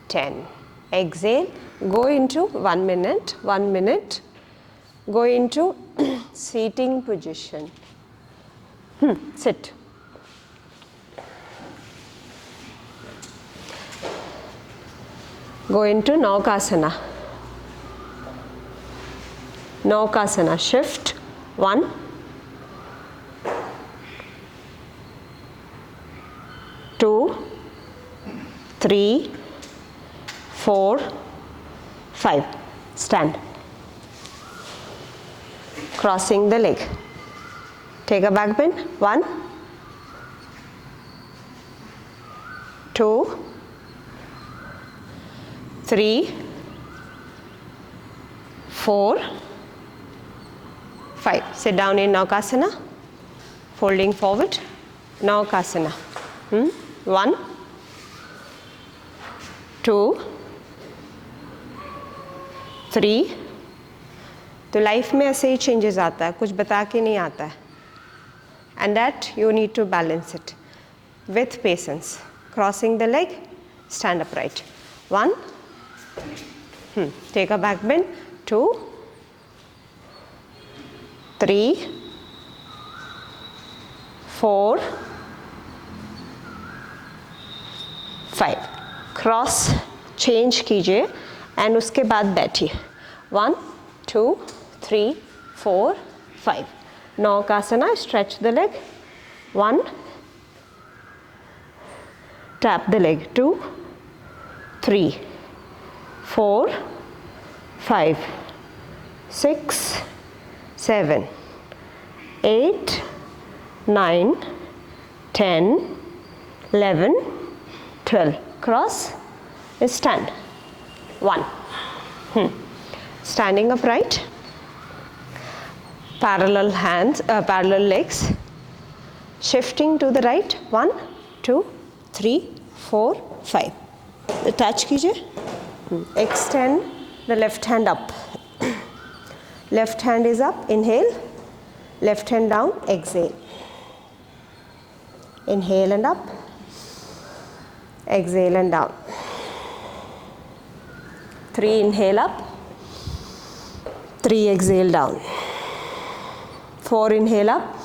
10. Exhale, go into 1 minute, 1 minute. Go into seating position. Sit. Go into Naukasana. Naukasana, shift. 1, 2, 3, 4, 5. Stand. Crossing the leg. Take a back bend. 1, 2, 3, 4, 5. Sit down in Naukasana. Folding forward. Naukasana. 1, 2, 3. तो life में ऐसे ही changes आता है, कुछ बता के नहीं आता है. And that you need to balance it with patience. Crossing the leg, stand upright. 1, take a back bend. 2, 3, 4, 5. Cross change कीजिए एंड उसके बाद बैठिए. 1, 2, 3, 4, 5. Naukasana, stretch the leg. 1, tap the leg. 2, 3, 4, 5, 6, 7, 8, 9, 10, 11, 12. Cross, stand. 1. Standing upright. Parallel hands, parallel legs. Shifting to the right. 1, 2, 3, 4, 5. Touch कीजिए. Extend the left hand up. Left hand is up. Inhale. Left hand down. Exhale. Inhale and up. Exhale and down. 3 inhale up. 3 exhale down. 4 inhale up.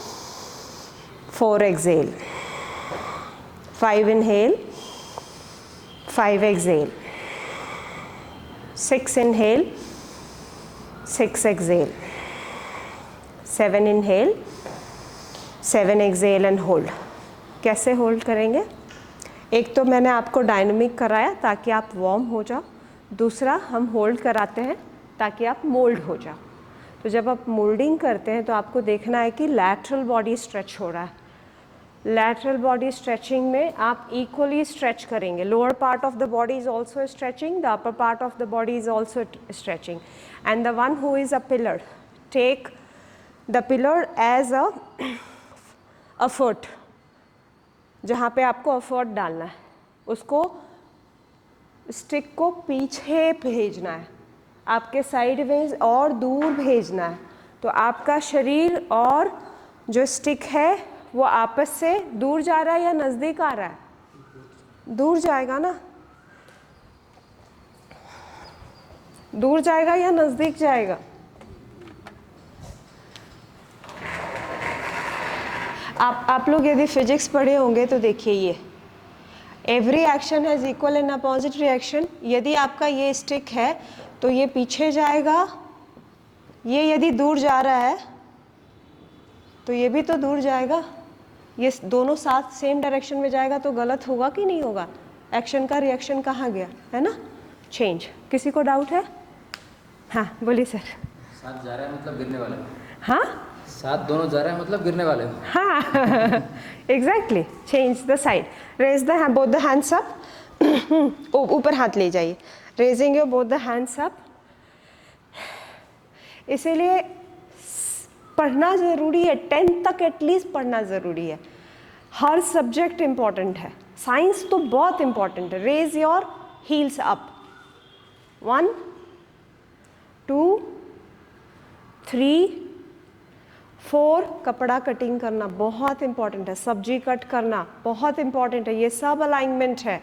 4 exhale. 5 inhale. 5 exhale. 6 inhale. 6 exhale. 7 inhale. 7 exhale and hold. कैसे hold करेंगे? एक तो मैंने आपको dynamic कराया ताकि आप warm हो जाओ. दूसरा हम होल्ड कराते हैं ताकि आप मोल्ड हो जाओ. तो जब आप मोल्डिंग करते हैं तो आपको देखना है कि लैटरल बॉडी स्ट्रेच हो रहा है. लैटरल बॉडी स्ट्रेचिंग में आप इक्वली स्ट्रेच करेंगे. Lower part of the body is also stretching, the upper part of the body is also stretching. And the one who is a pillar, take the pillar as a foot. जहाँ पे आपको effort डालना है उसको stick को पीछे भेजना है, आपके साइडवेज और दूर भेजना है. तो आपका शरीर और जो स्टिक है वो आपस से दूर जा रहा है या नज़दीक आ रहा है? दूर जाएगा ना. दूर जाएगा या नज़दीक जाएगा? आप लोग यदि फिजिक्स पढ़े होंगे तो देखिए ये every action has equal and opposite reaction. यदि आपका ये स्टिक है तो ये पीछे जाएगा, ये यदि दूर जा रहा है तो ये भी तो दूर जाएगा. ये दोनों साथ सेम डायरेक्शन में जाएगा तो गलत होगा कि नहीं होगा? एक्शन का रिएक्शन कहाँ गया, है ना? चेंज. किसी को डाउट है? हाँ बोलिए सर. साथ जा रहा है मतलब गिरने वाला है. हाँ, साथ दोनों जा रहा है मतलब गिरने वाले हो. हाँ exactly. Change the side. Raise the hand, both the hands up. ऊपर हाथ ले जाइए. Raising your both the hands up. इसीलिए पढ़ना ज़रूरी है. 10th तक एटलीस्ट पढ़ना ज़रूरी है. हर सब्जेक्ट इम्पॉर्टेंट है. साइंस तो बहुत इम्पॉर्टेंट है. Raise your heels up. 1, 2, 3, 4. कपड़ा कटिंग करना बहुत इम्पॉर्टेंट है. सब्जी कट करना बहुत इम्पॉर्टेंट है. ये सब अलाइनमेंट है.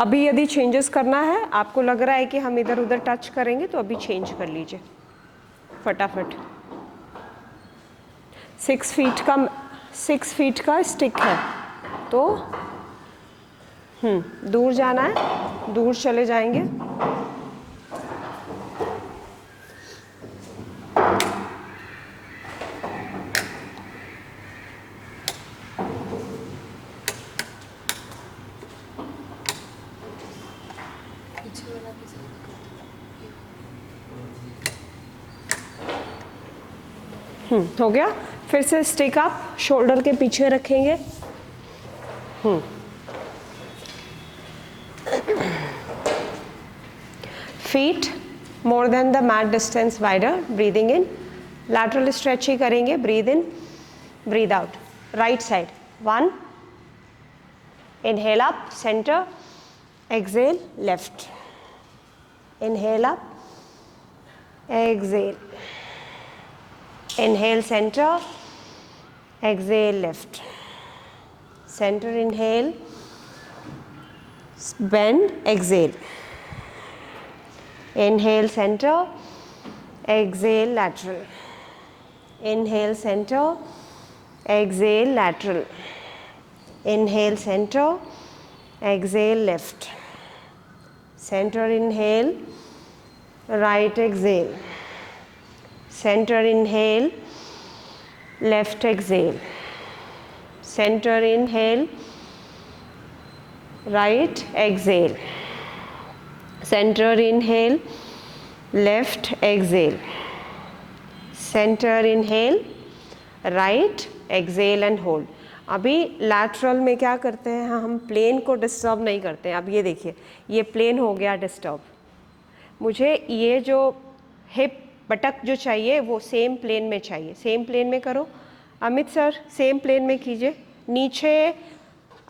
अभी यदि चेंजेस करना है, आपको लग रहा है कि हम इधर उधर टच करेंगे, तो अभी चेंज कर लीजिए फटाफट। 6 फीट का स्टिक है, तो दूर जाना है, दूर चले जाएंगे। हो गया। फिर से स्टिक आप शोल्डर के पीछे रखेंगे। Feet more than the mat distance wider, breathing in, lateral stretch ही करेंगे, breathe in, breathe out. Right side 1, inhale up centre, exhale left, inhale up, exhale, inhale center, exhale left, center inhale, bend, exhale, inhale center, exhale lateral, inhale center, exhale lateral, inhale center, exhale left, center inhale, right exhale, center inhale, left exhale, center inhale, right exhale, center inhale, left exhale, center inhale, right exhale and hold। अभी lateral में क्या करते हैं, हम plane को disturb नहीं करते हैं। अब ये देखिए, ये प्लेन हो गया डिस्टर्ब। मुझे ये जो हिप बटक जो चाहिए वो सेम प्लेन में चाहिए। सेम प्लेन में करो अमित सर, सेम प्लेन में कीजिए। नीचे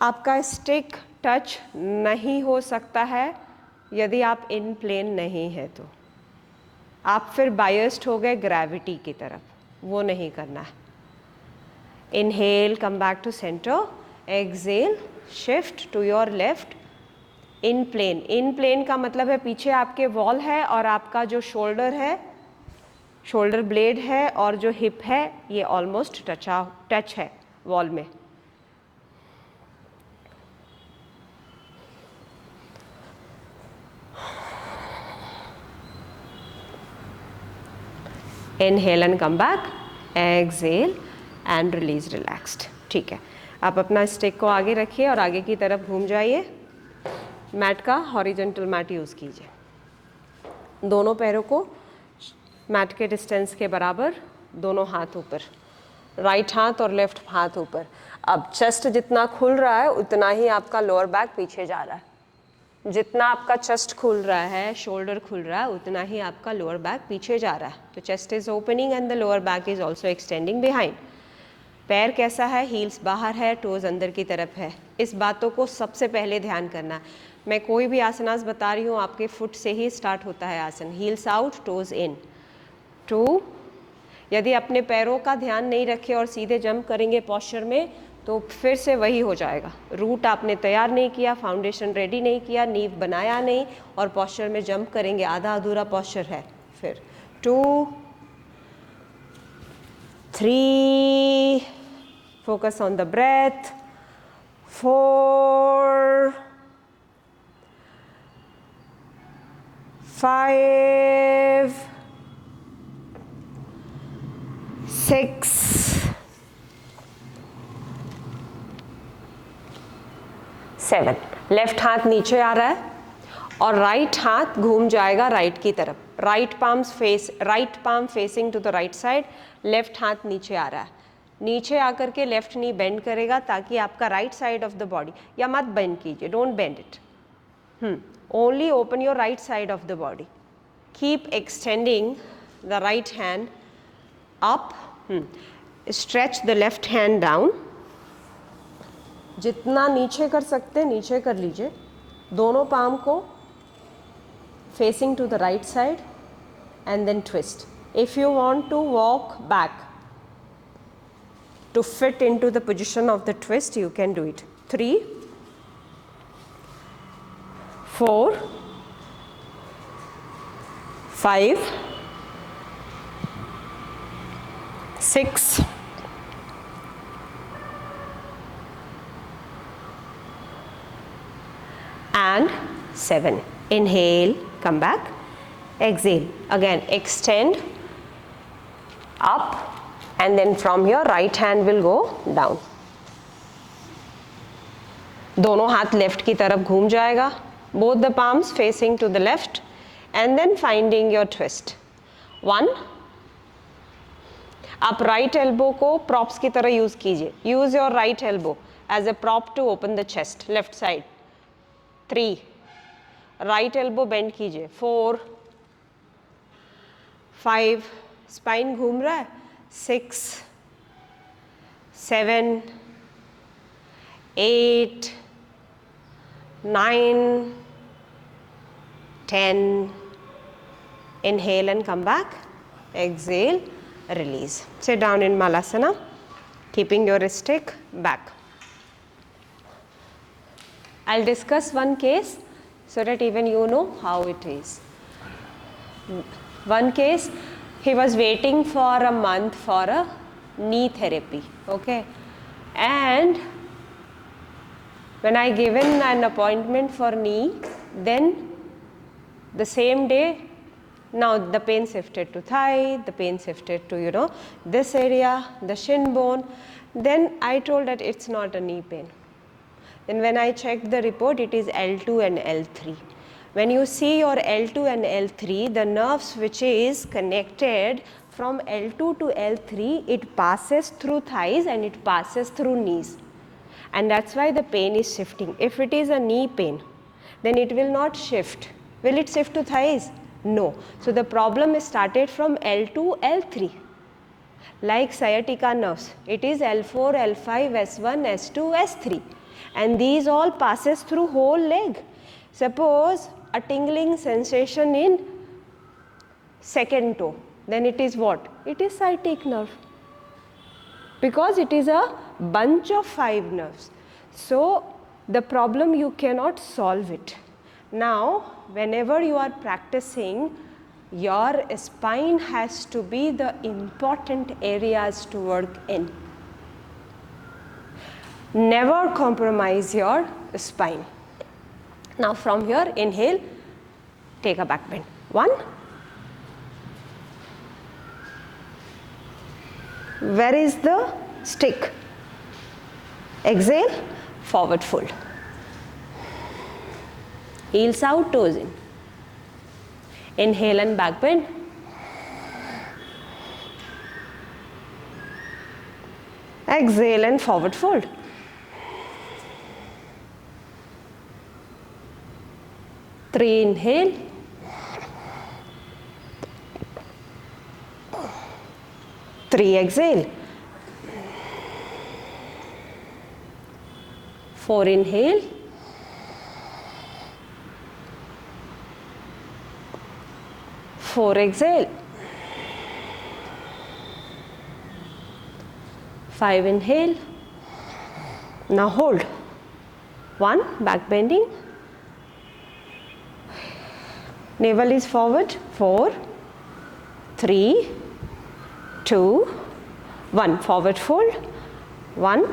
आपका स्टिक टच नहीं हो सकता है यदि आप इन प्लेन नहीं है, तो आप फिर बायस्ड हो गए ग्रेविटी की तरफ, वो नहीं करना है। Inhale, come back to centre, exhale, shift to your left, in plane. In plane का मतलब है पीछे आपके वॉल है और आपका जो शोल्डर है, शोल्डर ब्लेड है और जो हिप है, ये ऑलमोस्ट टच है वॉल में। Inhale and come back, exhale and release, relaxed. ठीक है, आप अपना स्टिक को आगे रखिए और आगे की तरफ घूम जाइए। मैट का हॉरिजॉन्टल मैट यूज़ कीजिए। दोनों पैरों को मैट के डिस्टेंस के बराबर, दोनों हाथ ऊपर, राइट हाथ और लेफ्ट हाथ ऊपर। अब चेस्ट जितना खुल रहा है उतना ही आपका लोअर बैक पीछे जा रहा है। जितना आपका चेस्ट खुल रहा है, शोल्डर खुल रहा है, उतना ही आपका लोअर बैक पीछे जा रहा है। तो chest is opening and the lower back is also extending behind. पैर कैसा है, हील्स बाहर है, टोज अंदर की तरफ है। इस बातों को सबसे पहले ध्यान करना है। मैं कोई भी आसनास बता रही हूँ, आपके फुट से ही स्टार्ट होता है आसन। Heels out, toes in, two. यदि अपने पैरों का ध्यान नहीं रखे और सीधे जंप करेंगे पॉस्चर में, तो फिर से वही हो जाएगा। रूट आपने तैयार नहीं किया, फाउंडेशन रेडी नहीं किया, नींव बनाया नहीं, और पॉस्चर में जंप करेंगे, आधा अधूरा पॉस्चर है। फिर 2, 3, focus on the breath, 4, 5, 6, 7। Left हाथ नीचे आ रहा है और राइट हाथ घूम जाएगा राइट की तरफ। Right palm facing to the right side, left हाथ नीचे आ रहा है। नीचे आकर के लेफ्ट नी बेंड करेगा ताकि आपका right side of the body, या मत बेंड कीजिए, don't bend it, only open your right side of the body. Keep extending the right hand up, stretch the left hand down. जितना नीचे कर सकते हैं नीचे कर लीजिए। दोनों पाम को facing to the right side and then twist. If you want to walk back to fit into the position of the twist, you can do it. 3, 4, 5, 6, and 7. Inhale, come back, exhale. Again, extend up, and then from your right hand will go down. दोनों हाथ left की तरफ घूम जाएगा. Both the palms facing to the left, and then finding your twist. 1. आप right elbow को props की तरह यूज कीजिए. Use your right elbow as a prop to open the chest, left side. 3. Right elbow bend कीजिए. 4, 5, spine घूम रहा है. 6, 7, 8, 9, 10. Inhale and come back. Exhale, release. Sit down in Malasana, keeping your stick back. I'll discuss one case so that even you know how it is. One case, he was waiting for a month for a knee therapy, okay? And when I given an appointment for knee, then the same day, now the pain shifted to thigh, the pain shifted to, this area, the shin bone. Then I told that it's not a knee pain. Then when I checked the report, it is L2 and L3. When you see your L2 and L3, the nerves which is connected from L2 to L3, it passes through thighs and it passes through knees. And that's why the pain is shifting. If it is a knee pain, then it will not shift. Will it shift to thighs? No. So the problem is started from L2, L3. Like sciatica nerves, it is L4, L5, S1, S2, S3. And these all passes through whole leg. Suppose a tingling sensation in second toe, then it is what? It is sciatic nerve. Because it is a bunch of 5 nerves. So the problem you cannot solve it. Now whenever you are practicing, your spine has to be the important areas to work in. Never compromise your spine. Now from here, inhale, take a back bend. 1. Where is the stick? Exhale, forward fold. Heels out, toes in. Inhale and back bend. Exhale and forward fold. Three, inhale. Three, exhale. 4, inhale. 4, exhale. 5, inhale. Now hold. 1, back bending. Navel is forward. 4, 3, 2, 1. Forward fold. 1,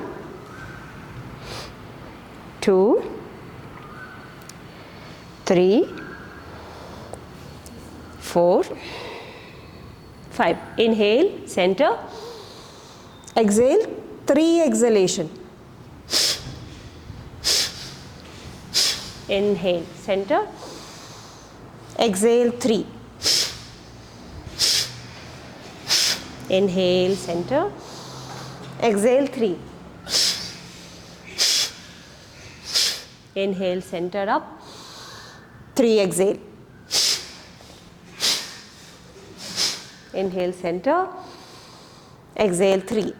2, 3, 4, 5. Inhale, center. Exhale, 3 exhalation. Inhale, center. Exhale, 3. Inhale, center. Exhale, 3. Inhale, center up. 3, exhale. Inhale, center. Exhale, 3.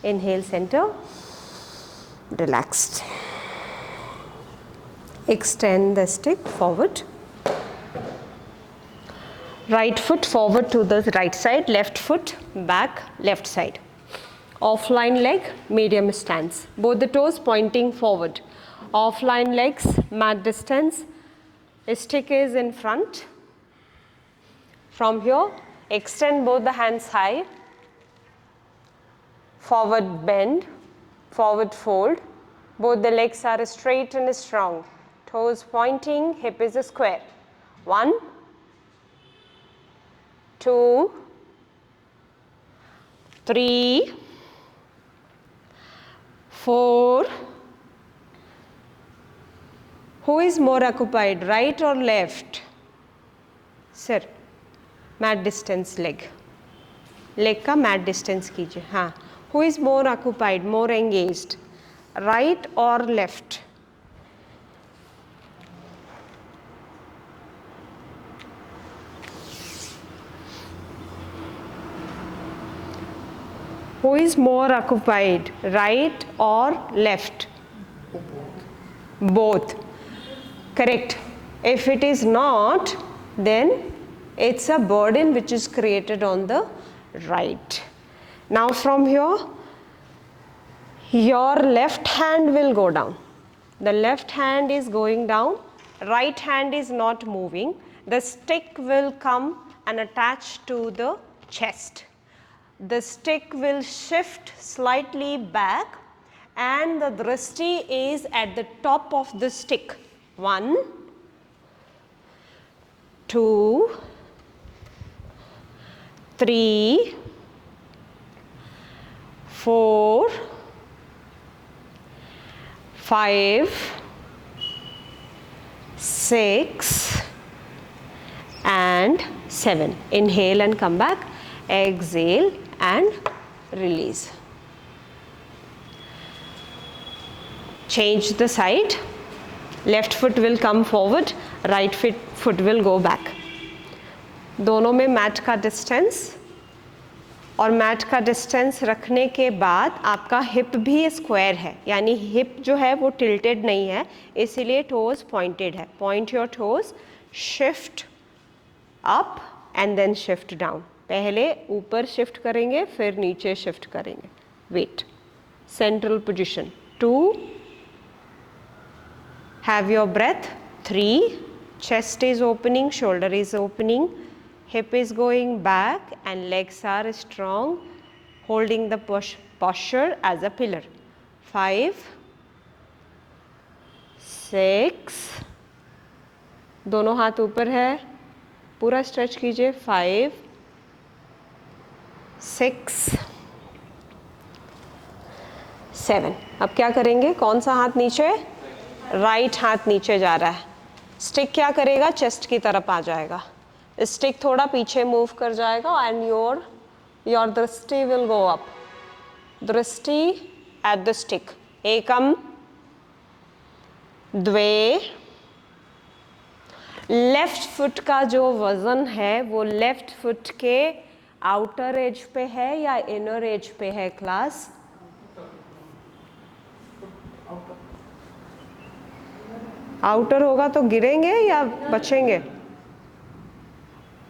Inhale, center. Relaxed. Extend the stick forward. Right foot forward to the right side, left foot back, left side. Offline leg, medium stance. Both the toes pointing forward. Offline legs, mat distance. Stick is in front. From here, extend both the hands high. Forward bend, forward fold. Both the legs are straight and strong. Toes pointing, hip is square. 1, 2, 3, 4. Who is more occupied, right or left? Sir, mat distance leg. Leg का mat distance कीजिए. हाँ. Who is more occupied, more engaged, right or left? Who is more occupied, right or left? Both. Correct. If it is not, then it's a burden which is created on the right. Now from here, your left hand will go down. The left hand is going down, right hand is not moving. The stick will come and attach to the chest. The stick will shift slightly back and the drishti is at the top of the stick. 1, 2, 3, 4, 5, 6 and 7. Inhale and come back. Exhale and release. Change the side. Left foot will come forward, right foot will go back. दोनों में mat का distance और mat का distance रखने के बाद आपका hip भी स्क्वायर है, यानी हिप जो है वो टिल्टेड नहीं है, इसीलिए टोज पॉइंटेड है. Point your toes, shift up and then shift down. पहले ऊपर शिफ्ट करेंगे फिर नीचे शिफ्ट करेंगे. Wait. Central position. 2. Have your breath. 3. Chest is opening, shoulder is opening, hip is going back and legs are strong, holding the posture as a pillar. 5, 6. दोनों हाथ ऊपर है, पूरा स्ट्रेच कीजिए. 5, 6, 7. अब क्या करेंगे? कौन सा हाथ नीचे? राइट हाथ नीचे जा रहा है. स्टिक क्या करेगा? चेस्ट की तरफ आ जाएगा. स्टिक थोड़ा पीछे मूव कर जाएगा एंड योर दृष्टि विल गो अप. दृष्टि एट द स्टिक. एकम, द्वे. लेफ्ट फुट का जो वजन है वो लेफ्ट फुट के आउटर एज पे है या इनर एज पे है क्लास? आउटर होगा तो गिरेंगे या बचेंगे?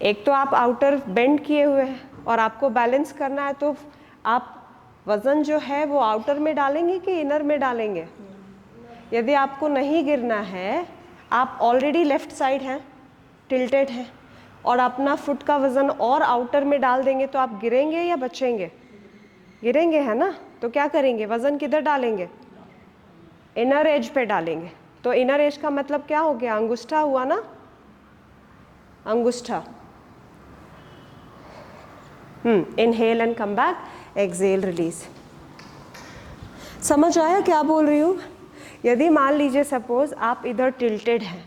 एक तो आप आउटर बेंड किए हुए हैं और आपको बैलेंस करना है, तो आप वज़न जो है वो आउटर में डालेंगे कि इनर में डालेंगे? यदि आपको नहीं गिरना है, आप ऑलरेडी लेफ्ट साइड हैं, टिल्टेड हैं और अपना फुट का वज़न और आउटर में डाल देंगे तो आप गिरेंगे या बचेंगे? गिरेंगे, है ना? तो क्या करेंगे? वज़न किधर डालेंगे? इनर एज पे डालेंगे. तो इनर एज का मतलब क्या हो गया? अंगुष्ठा हुआ ना, अंगुष्ठा. Inhale and come back. Exhale, release. समझ आया क्या बोल रही हूँ? यदि मान लीजिए सपोज आप इधर टिल्टेड हैं,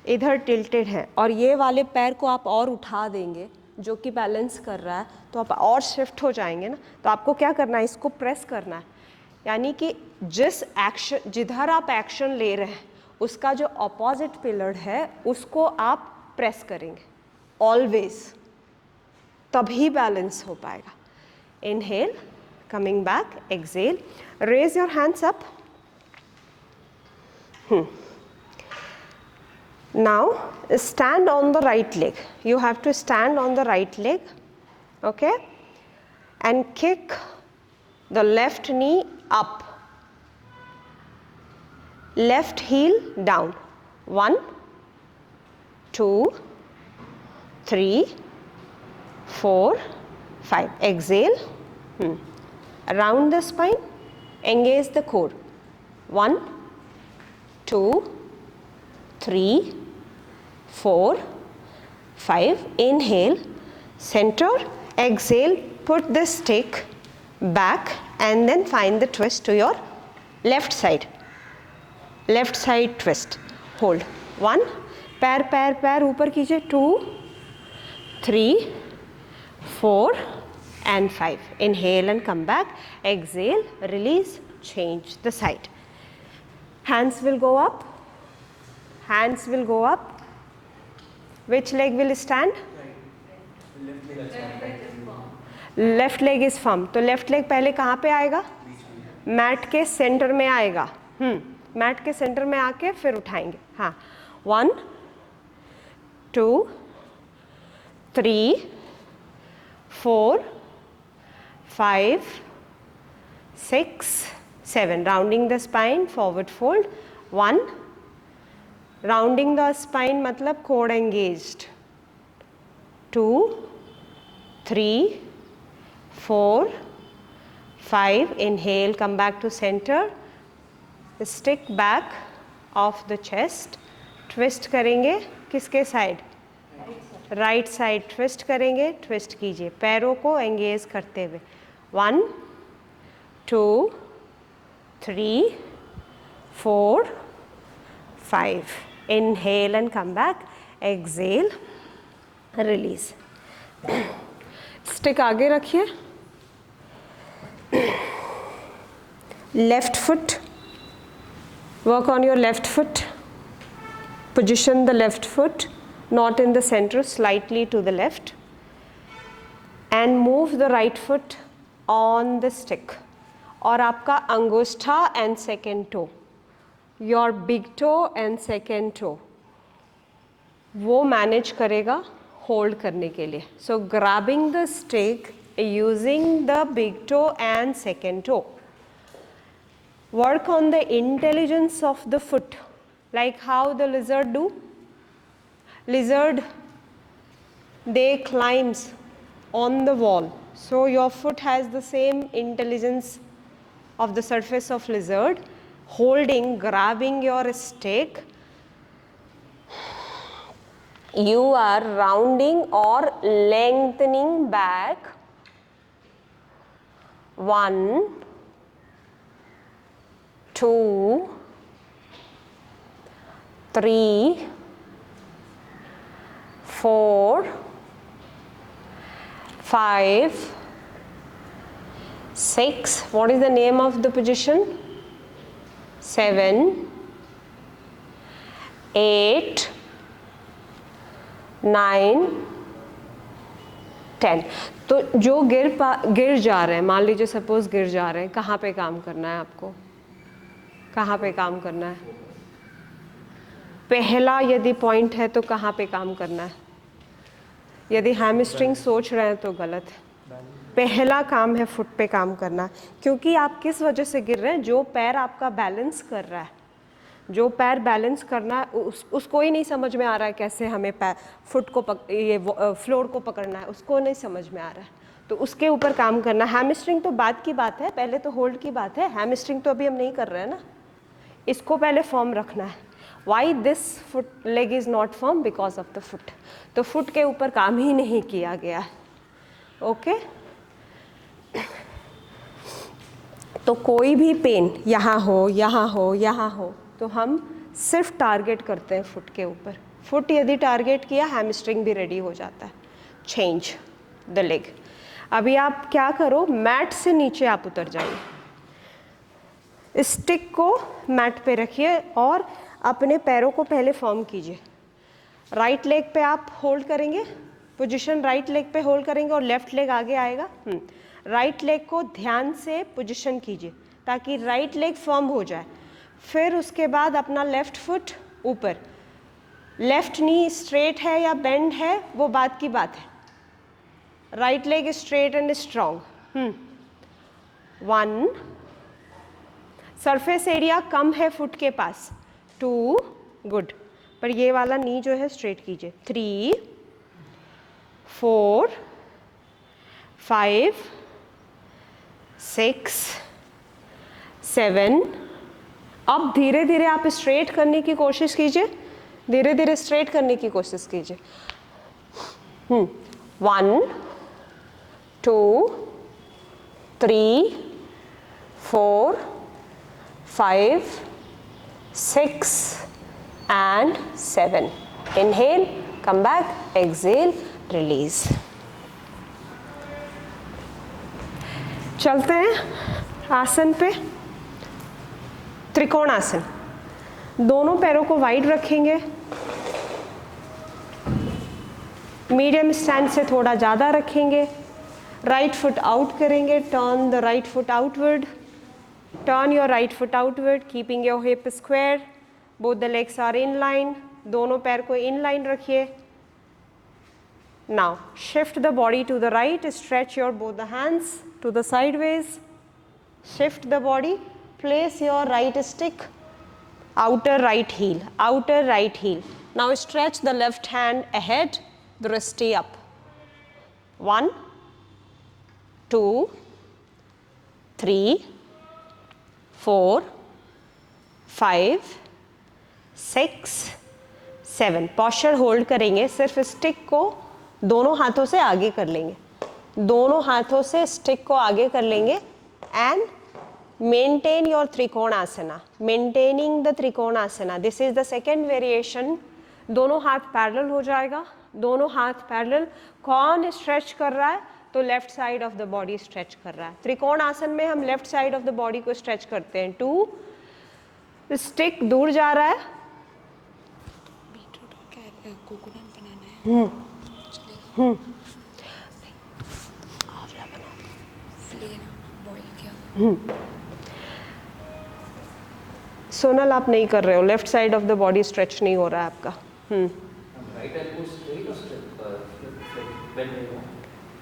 इधर टिल्टेड हैं और ये वाले पैर को आप और उठा देंगे जो कि बैलेंस कर रहा है, तो आप और शिफ्ट हो जाएंगे ना. तो आपको क्या करना है? इसको प्रेस करना है. यानी कि जिस एक्शन, जिधर आप एक्शन ले रहे हैं उसका जो अपोजिट पिलर है उसको आप प्रेस करेंगे ऑलवेज, तभी बैलेंस हो पाएगा. Inhale, coming back. Exhale, raise your hands up. Now stand on the right leg. You have to stand on the right leg, okay, and kick the left knee up. left heel down. 1, 2, 3, 4, 5. Exhale. Around the spine, engage the core. 1, 2, 3, 4, 5. Inhale, center, exhale, put the stick back and then find the twist to your left side twist. Hold. 1, पैर ऊपर कीजिए. 2, 3, 4 and 5. Inhale and come back. Exhale, release, change the side. Hands will go up. Hands will go up. Which leg will stand? Left leg is firm. तो left leg पहले कहाँ पे आएगा? Mat के centre में आएगा. मैट के centre में आके फिर उठाएंगे. हाँ. 1, 2, 3, 4, 5, 6, 7. Rounding the spine, forward fold. 1. Rounding the spine मतलब core engaged. 2, 3, 4, 5. Inhale, come back to center. Stick back of the chest. Twist करेंगे किसके साइड? राइट साइड ट्विस्ट करेंगे. ट्विस्ट कीजिए पैरों को एंगेज करते हुए. 1, 2, 3, 4, 5. Inhale and come back. Exhale, release. Stick आगे रखिए. Left foot, work on your left foot. Position the left foot not in the center, slightly to the left, and move the right foot on the stick. और आपका अंगूठा and second toe, your big toe and second toe, वो manage करेगा hold करने के लिए. So grabbing the stick using the big toe and second toe. Work on the intelligence of the foot, like how the lizard do. Lizard, they climbs on the wall. So your foot has the same intelligence of the surface of lizard. Holding, grabbing your stick, you are rounding or lengthening back. 1, 2, 3, 4, 5, 6. What is the name of the position? 7, 8, 9, 10. तो जो गिर जा रहे हैं, मान लीजिए suppose गिर जा रहे हैं, कहाँ पे काम करना है आपको? कहाँ पे काम करना है? पहला यदि पॉइंट है तो कहाँ पे काम करना है? यदि हैमस्ट्रिंग सोच रहे हैं तो गलत है. पहला काम है फुट पे काम करना, क्योंकि आप किस वजह से गिर रहे हैं? जो पैर आपका बैलेंस कर रहा है, जो पैर बैलेंस करना है उसको ही नहीं समझ में आ रहा है कैसे हमें फुट को फ्लोर को पकड़ना है, उसको नहीं समझ में आ रहा है. तो उसके ऊपर काम करना. हैमस्ट्रिंग तो बाद की बात है, पहले तो होल्ड की बात है. हैमस्ट्रिंग तो अभी हम नहीं कर रहे हैं ना, इसको पहले फॉर्म रखना है. Why this foot leg is not form? Because of the foot. तो फुट के ऊपर काम ही नहीं किया गया है. ओके. तो कोई भी पेन यहाँ हो, यहाँ हो, यहाँ हो, तो हम सिर्फ टारगेट करते हैं फुट के ऊपर. फुट यदि टारगेट किया, हैमस्ट्रिंग भी रेडी हो जाता है. Change the leg. अभी आप क्या करो, मैट से नीचे आप उतर जाइए. स्टिक को मैट पे रखिए और अपने पैरों को पहले फॉर्म कीजिए. राइट लेग पे आप होल्ड करेंगे, पोजीशन राइट लेग पे होल्ड करेंगे और लेफ्ट लेग आगे आएगा. राइट लेग को ध्यान से पोजीशन कीजिए ताकि राइट लेग फॉर्म हो जाए. फिर उसके बाद अपना लेफ्ट फुट ऊपर. लेफ्ट नी स्ट्रेट है या बेंड है वो बात की बात है. Right leg straight and strong. 1, surface area कम है फुट के पास, 2, गुड, पर ये वाला नी जो है स्ट्रेट कीजिए, 3, 4, 5, 6, 7। अब धीरे धीरे आप स्ट्रेट करने की कोशिश कीजिए, धीरे धीरे स्ट्रेट करने की कोशिश कीजिए। 1, 2, 3, 4, 5, 6 and 7. Inhale, come back, exhale, release. चलते हैं आसन पे। त्रिकोण आसन, दोनों पैरों को वाइड रखेंगे, मीडियम स्टैंड से थोड़ा ज़्यादा रखेंगे, राइट फुट आउट करेंगे, turn the right foot outward, turn your right foot outward, keeping your hip square, both the legs are in line, दोनों पैर को इन लाइन रखिए। Now shift the body to the right, stretch your both the hands to the sideways, shift the body, place your right stick outer right heel, outer right heel. Now stretch the left hand ahead, the wrist up. 1, 2, 3, 4, 5, 6, 7। posture hold करेंगे, सिर्फ stick को दोनों हाथों से आगे कर लेंगे, दोनों हाथों से स्टिक को आगे कर लेंगे and maintain your trikonasana, maintaining the trikonasana. This is the second variation. दोनों हाथ पैरेलल हो जाएगा, दोनों हाथ पैरेलल। कौन स्ट्रेच कर रहा है? तो left side of the body stretch कर रहा है। त्रिकोण आसन में हम left side of the body को स्ट्रेच करते हैं। 2, स्टिक दूर जा रहा है, कोकोनट बनाना है, आंवला बना, बॉईल किया। सोनल आप नहीं कर रहे हो, left side of the body stretch नहीं हो रहा है आपका।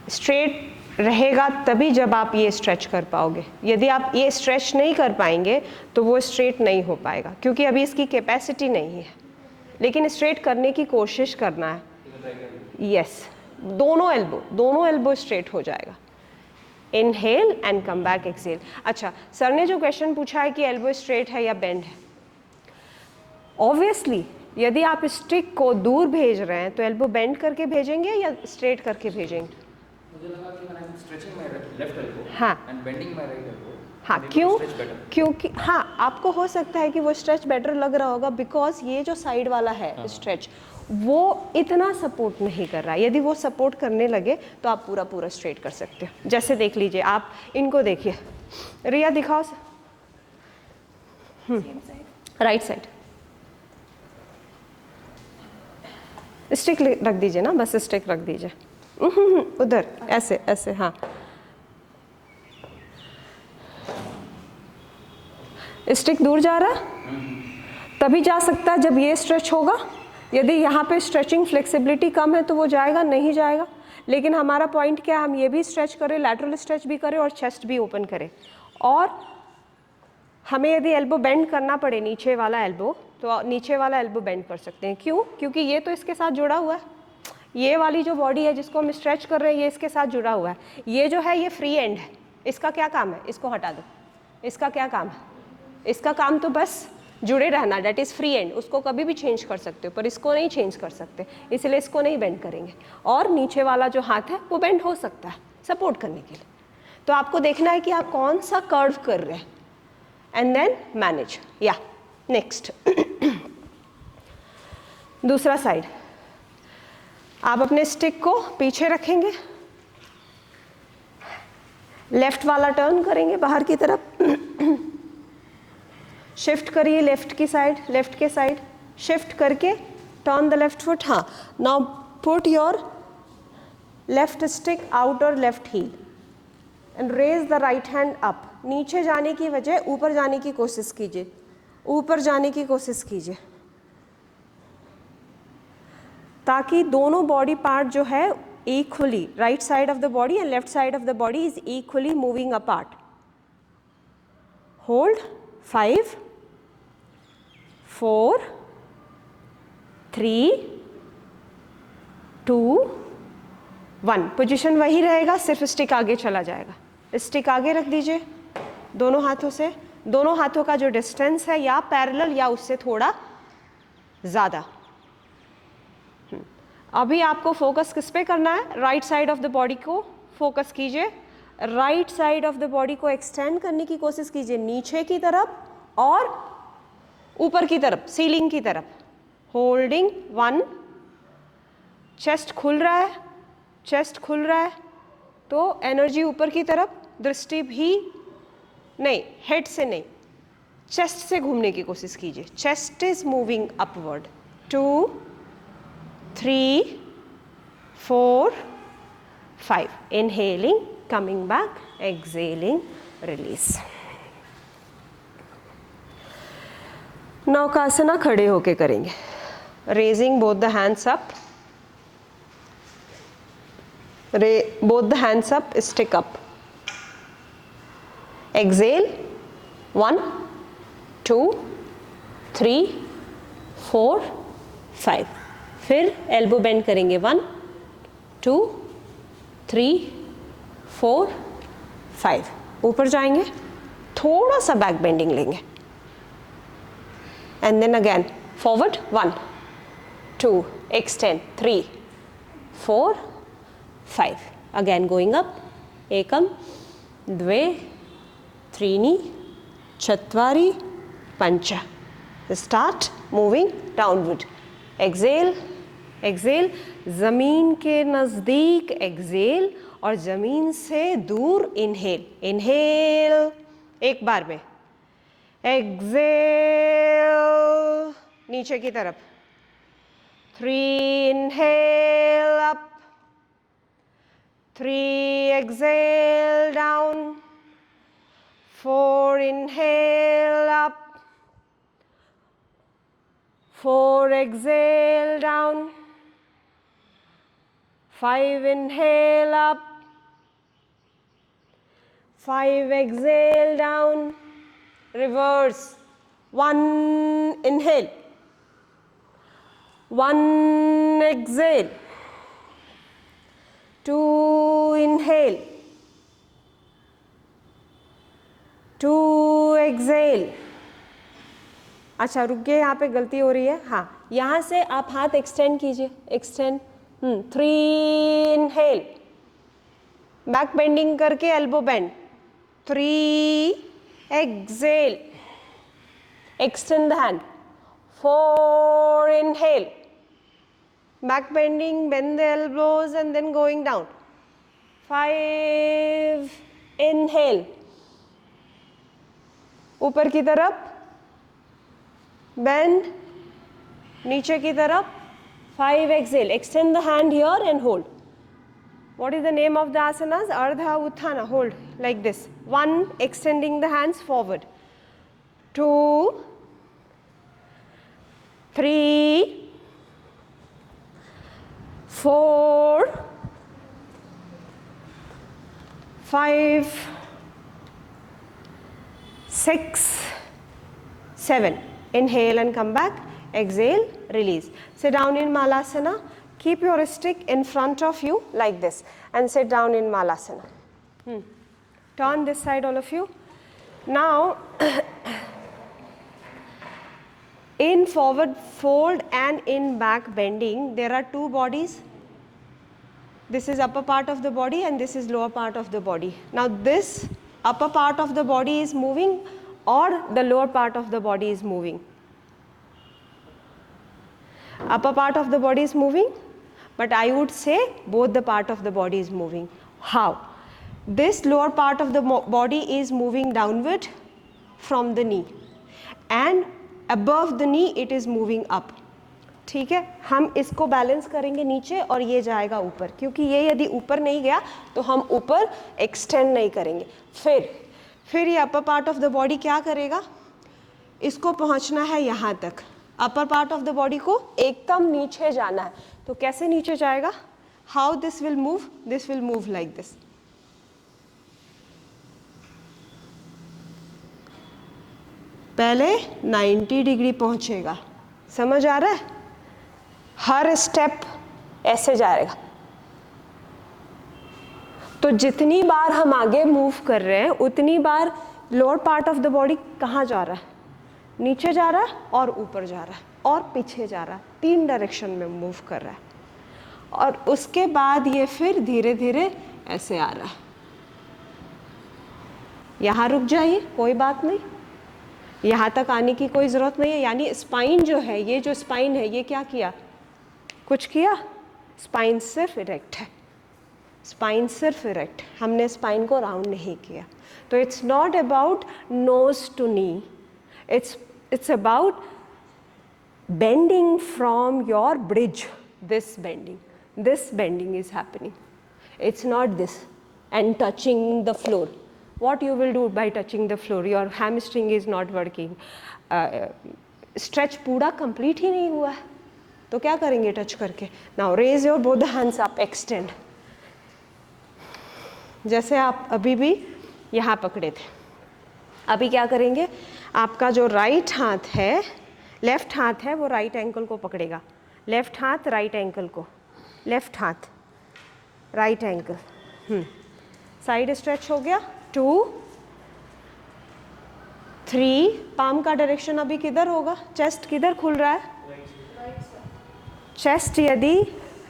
स्ट्रेट रहेगा तभी जब आप ये स्ट्रेच कर पाओगे। यदि आप ये स्ट्रेच नहीं कर पाएंगे तो वो स्ट्रेट नहीं हो पाएगा, क्योंकि अभी इसकी कैपेसिटी नहीं है। लेकिन स्ट्रेट करने की कोशिश करना है। यस, दोनों एल्बो स्ट्रेट हो जाएगा। Inhale and come back, exhale. अच्छा, सर ने जो क्वेश्चन पूछा है कि एल्बो स्ट्रेट है या बेंड है, ऑब्वियसली यदि आप स्टिक को दूर भेज रहे हैं तो एल्बो बेंड करके भेजेंगे या स्ट्रेट करके भेजेंगे? मुझे लगा कि मैं स्ट्रेचिंग माय लेफ्ट एल्बो हाँ and bending my right elbow. हाँ, क्यों? क्योंकि हाँ, आपको हो सकता है कि वो स्ट्रेच बेटर लग रहा होगा, बिकॉज ये जो साइड वाला है स्ट्रेच वो इतना सपोर्ट नहीं कर रहा है। यदि वो सपोर्ट करने लगे तो आप पूरा पूरा स्ट्रेट कर सकते हो। जैसे देख लीजिए, आप इनको देखिए, रिया दिखाओ, राइट साइड स्टिक रख दीजिए ना, बस स्टिक रख दीजिए उधर, ऐसे ऐसे, हाँ। स्टिक दूर जा रहा है, तभी जा सकता है जब ये स्ट्रेच होगा। यदि यहाँ पे स्ट्रेचिंग फ्लेक्सिबिलिटी कम है तो वो जाएगा नहीं जाएगा। लेकिन हमारा पॉइंट क्या है, हम ये भी स्ट्रेच करें, लैटरल स्ट्रेच भी करें और चेस्ट भी ओपन करें। और हमें यदि एल्बो बेंड करना पड़े, नीचे वाला एल्बो, तो नीचे वाला एल्बो बेंड कर सकते हैं। क्यों? क्योंकि ये तो इसके साथ जुड़ा हुआ है, ये वाली जो बॉडी है जिसको हम स्ट्रेच कर रहे हैं ये इसके साथ जुड़ा हुआ है। ये जो है ये फ्री एंड है, इसका क्या काम है? इसको हटा दो। इसका क्या काम है? इसका काम तो बस जुड़े रहना, डेट इज़ फ्री एंड। उसको कभी भी चेंज कर सकते हो, पर इसको नहीं चेंज कर सकते, इसलिए इसको नहीं बेंड करेंगे। और नीचे वाला जो हाथ है वो बेंड हो सकता है सपोर्ट करने के लिए। तो आपको देखना है कि आप कौन सा कर्व कर रहे हैं एंड देन मैनेज। या नेक्स्ट दूसरा साइड, आप अपने स्टिक को पीछे रखेंगे, लेफ्ट वाला टर्न करेंगे बाहर की तरफ, शिफ्ट करिए लेफ्ट की साइड, लेफ्ट के साइड शिफ्ट करके टर्न द लेफ्ट फुट। हाँ, now put your left stick out और left heel and raise the right hand up. नीचे जाने की वजह ऊपर जाने की कोशिश कीजिए, ऊपर जाने की कोशिश कीजिए, ताकि दोनों बॉडी पार्ट जो है equally, right side of the body and left side of the body is equally moving apart. Hold 5 4 3 2 1। Position वही रहेगा, सिर्फ स्टिक आगे चला जाएगा। स्टिक आगे रख दीजिए दोनों हाथों से। दोनों हाथों का जो डिस्टेंस है या पैरेलल या उससे थोड़ा ज़्यादा। अभी आपको फोकस किस पे करना है? Right side of the body को फोकस कीजिए। Right side of the body को एक्सटेंड करने की कोशिश कीजिए नीचे की तरफ और ऊपर की तरफ, सीलिंग की तरफ। होल्डिंग 1, चेस्ट खुल रहा है, चेस्ट खुल रहा है तो एनर्जी ऊपर की तरफ, दृष्टि भी नहीं, हेड से नहीं, चेस्ट से घूमने की कोशिश कीजिए। Chest is moving upward. 2 3 4 5। Inhaling, coming back, exhaling, release. Naukasana खड़े होके करेंगे। Raising both the hands up, both the hands up, stick up. Exhale 1 2 3 4 5। फिर एल्बो बेंड करेंगे 1 2 3 4 5। ऊपर जाएंगे, थोड़ा सा बैक बेंडिंग लेंगे and then again forward 1 2 extend 3 4 5। Again going up, एकम द्वे त्रीणि चत्वारि पंच। Start moving downward. Exhale, exhale, जमीन के नज़दीक एक्सेल और जमीन से दूर इनहेल। इनहेल एक बार में, एक्सेल नीचे की तरफ। 3 inhale up, 3 exhale down, 4 inhale up, 4 exhale down, 5 inhale up, 5 exhale down, reverse, 1 inhale, 1 exhale, 2 inhale, 2 exhale। अच्छा रुक गए, यहाँ पे गलती हो रही है। हाँ, यहाँ से आप हाथ एक्सटेंड कीजिए, एक्सटेंड। 3 इनहेल, बैक बेंडिंग करके elbow bend. 3 exhale, extend the hand. 4 inhale, back bending, bend the elbows and then going down. 5 inhale, ऊपर की तरफ bend, नीचे की तरफ 5 exhale, extend the hand here and hold. What is the name of the asanas? Ardha Utthana. Hold like this. 1, extending the hands forward. 2 3 4 5 6 7. Inhale and come back. Exhale, release. Sit down in Malasana. Keep your stick in front of you like this and sit down in Malasana. Turn this side, all of you. Now, in forward fold and in back bending, there are two bodies. This is upper part of the body and this is lower part of the body. Now, this upper part of the body is moving or the lower part of the body is moving. Upper part of the body is moving, but I would say both the part of the body is moving. How? This lower part of the body is moving downward from the knee and above the knee it is moving up. ठीक है, हम इसको balance करेंगे नीचे और ये जाएगा ऊपर, क्योंकि ये यदि ऊपर नहीं गया तो हम ऊपर एक्सटेंड नहीं करेंगे. फिर ये अपर पार्ट ऑफ द बॉडी क्या करेगा, इसको पहुंचना है यहाँ तक. अपर पार्ट ऑफ द बॉडी को एकदम नीचे जाना है. तो कैसे नीचे जाएगा, how this will move like this. पहले 90 डिग्री पहुंचेगा, समझ आ रहा है? हर स्टेप ऐसे जाएगा। तो जितनी बार हम आगे मूव कर रहे हैं उतनी बार lower part of the body कहाँ जा रहा है? नीचे जा रहा है और ऊपर जा रहा है और पीछे जा रहा है, 3 डायरेक्शन में मूव कर रहा है। और उसके बाद ये फिर धीरे धीरे ऐसे आ रहा है। यहाँ रुक जाइए, कोई बात नहीं, यहाँ तक आने की कोई ज़रूरत नहीं है। यानी स्पाइन जो है, ये जो स्पाइन है, ये क्या किया? कुछ किया? स्पाइन सिर्फ इरेक्ट है, स्पाइन सिर्फ इरेक्ट, हमने स्पाइन को राउंड नहीं किया। तो it's not about nose to knee, it's about bending from your bridge. This bending is happening. It's not this and touching the floor. What you will do by touching the floor? Your hamstring is not working. Stretch पूरा complete ही नहीं हुआ है, तो क्या करेंगे touch करके? Now raise your both hands up, extend. जैसे आप अभी भी यहाँ पकड़े थे, अभी क्या करेंगे? आपका जो राइट हाथ है, लेफ्ट हाथ है, वो राइट एंकल को पकड़ेगा। लेफ्ट हाथ राइट एंकल को, लेफ्ट हाथ राइट एंकल। साइड स्ट्रेच हो गया। 2 3, पाम का डायरेक्शन अभी किधर होगा? चेस्ट किधर खुल रहा है? चेस्ट यदि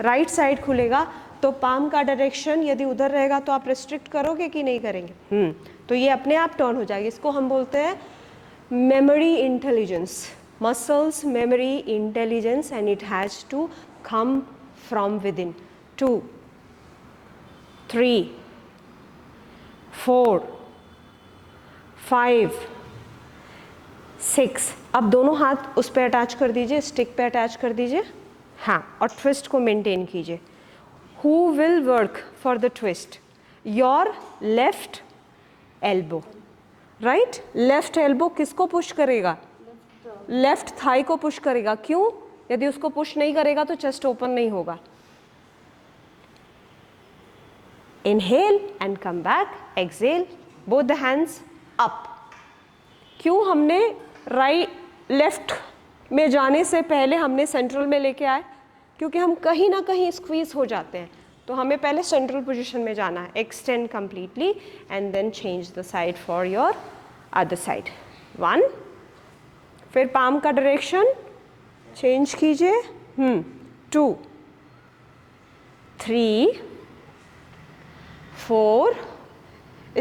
राइट साइड खुलेगा तो पाम का डायरेक्शन यदि उधर रहेगा तो आप रिस्ट्रिक्ट करोगे कि नहीं करेंगे? तो ये अपने आप टर्न हो जाएगी। इसको हम बोलते हैं memory intelligence, muscles memory intelligence, and it has to come from within. 2 3 4 5 6। अब दोनों हाथ उस पे अटैच कर दीजिए, स्टिक पे अटैच कर दीजिए, हाँ, और ट्विस्ट को मेंटेन कीजिए। Who will work for the twist? Your left elbow, right? Left elbow किसको पुश करेगा? लेफ्ट थाई को पुश करेगा। क्यों? यदि उसको पुश नहीं करेगा तो चेस्ट ओपन नहीं होगा। Inhale and come back, exhale, both the hands up. क्यों हमने लेफ्ट में जाने से पहले हमने सेंट्रल में लेके आए? क्योंकि हम कहीं ना कहीं स्क्वीज हो जाते हैं, तो हमें पहले सेंट्रल पोजीशन में जाना है। Extend completely and then change the side for your other side. 1, फिर पाम का डायरेक्शन चेंज कीजिए। 2 3 4।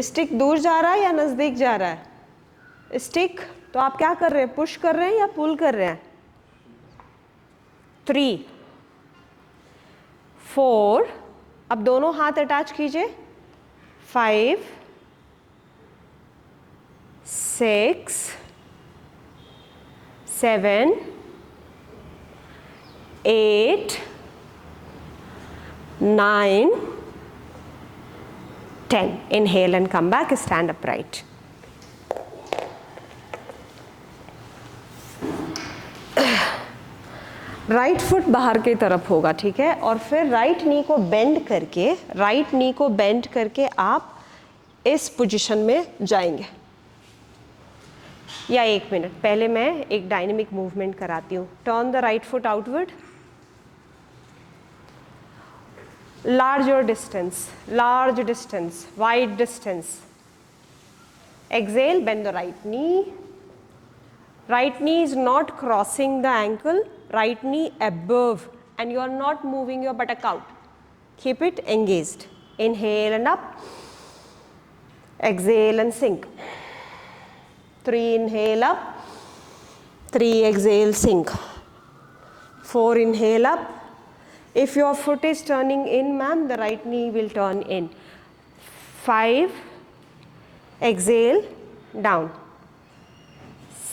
स्टिक दूर जा रहा है या नज़दीक जा रहा है? स्टिक, तो आप क्या कर रहे हैं? पुश कर रहे हैं या पुल कर रहे हैं? 3 4, अब दोनों हाथ अटैच कीजिए। 5 6 7 8 9 10। Inhale and come back, stand upright. Right foot बाहर की तरफ होगा, ठीक है? और फिर राइट नी को बेंड करके आप इस पोजीशन में जाएंगे। या 1 मिनट पहले मैं एक डायनेमिक मूवमेंट कराती हूँ। Turn the right foot outward, large distance, wide distance. Exhale, bend the right knee. Right knee is not crossing the ankle, right knee above, and you are not moving your buttock out. Keep it engaged. Inhale and up. Exhale and sink. 3 inhale up. 3 exhale, sink. 4 inhale up. If your foot is turning in, ma'am, the right knee will turn in. 5, exhale, down.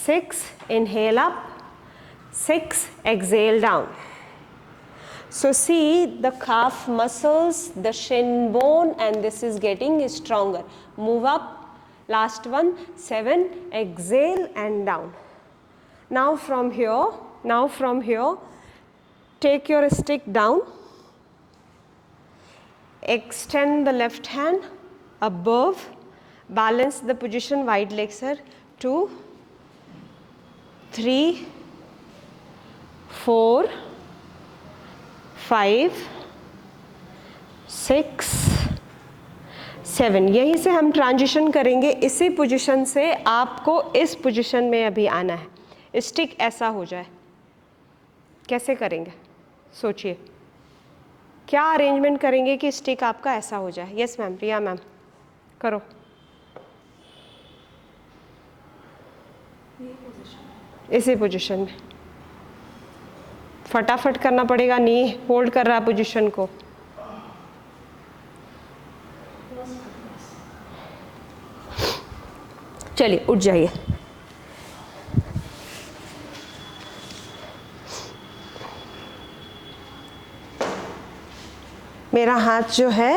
6, inhale up. 6, exhale, down. So see the calf muscles, the shin bone, and this is getting stronger. Move up. Last one, 7, exhale and down. Now from here, take your stick down, extend the left hand above, balance the position, wide legs, sir. 2, 3 4 5 6 7। यहीं से हम transition करेंगे, इसी position से आपको इस position में अभी आना है। स्टिक ऐसा हो जाए, कैसे करेंगे सोचिए, क्या अरेंजमेंट करेंगे कि स्टिक आपका ऐसा हो जाए। यस मैम, प्रिया मैम करो। इसी पोजीशन में फटाफट करना पड़ेगा, नी होल्ड कर रहा है पोजीशन को। चलिए उठ जाइए। मेरा हाथ जो है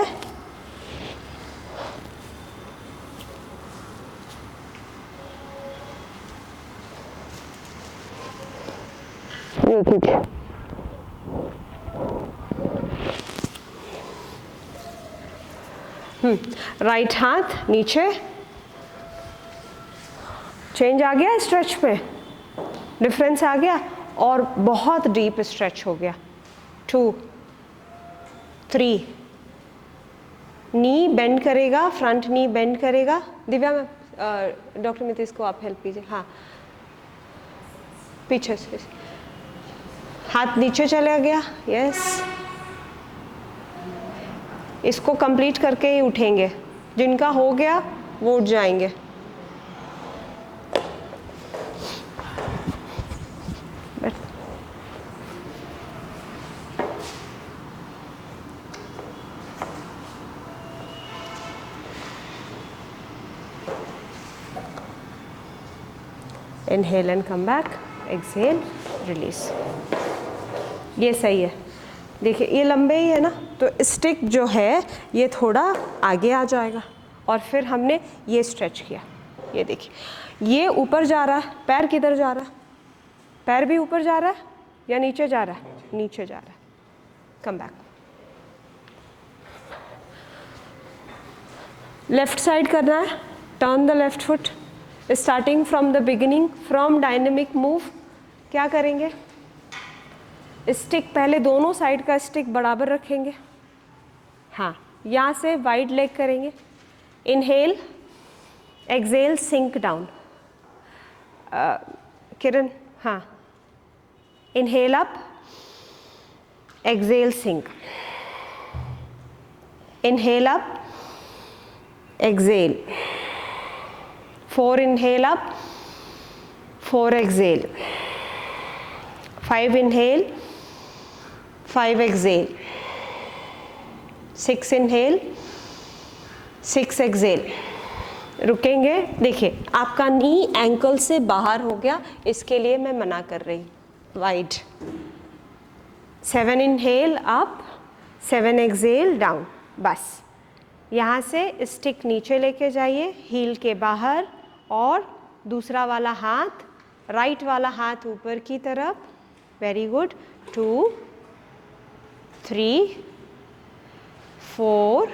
ये कीजिए, राइट हाथ नीचे, चेंज आ गया, स्ट्रेच पे डिफरेंस आ गया और बहुत डीप स्ट्रेच हो गया। 2 3 नी बेंड करेगा, फ्रंट नी बेंड करेगा। दिव्या मैम, डॉक्टर मितेश को आप हेल्प कीजिए। हाँ, पीछे से हाथ नीचे चला गया। यस, इसको कंप्लीट करके ही उठेंगे, जिनका हो गया वो उठ जाएंगे। Inhale and come back, exhale, release. ये सही है। देखिए ये लंबे ही है ना, तो स्टिक जो है ये थोड़ा आगे आ जाएगा और फिर हमने ये स्ट्रेच किया। ये देखिए ये ऊपर जा रहा है, पैर किधर जा रहा है? पैर भी ऊपर जा रहा है या नीचे जा रहा है? नीचे जा रहा है। Come back. लेफ्ट साइड करना है, turn the left foot, starting from the beginning, from dynamic move. क्या करेंगे? स्टिक पहले दोनों साइड का स्टिक बराबर रखेंगे। हाँ, यहाँ से वाइड लेग करेंगे। Inhale, exhale, sink down. Kiran, हाँ, inhale up, exhale, sink. Inhale up, exhale. 4 inhale up, 4 exhale, 5 inhale, 5 exhale, 6 inhale, 6 exhale। रुकेंगे। देखिए आपका नी एंकल से बाहर हो गया, इसके लिए मैं मना कर रही हूँ। Wide. 7 inhale up, 7 exhale down। बस यहाँ से स्टिक नीचे लेके जाइए, हील के बाहर, और दूसरा वाला हाथ, राइट वाला हाथ ऊपर की तरफ। Very good. 2 3 4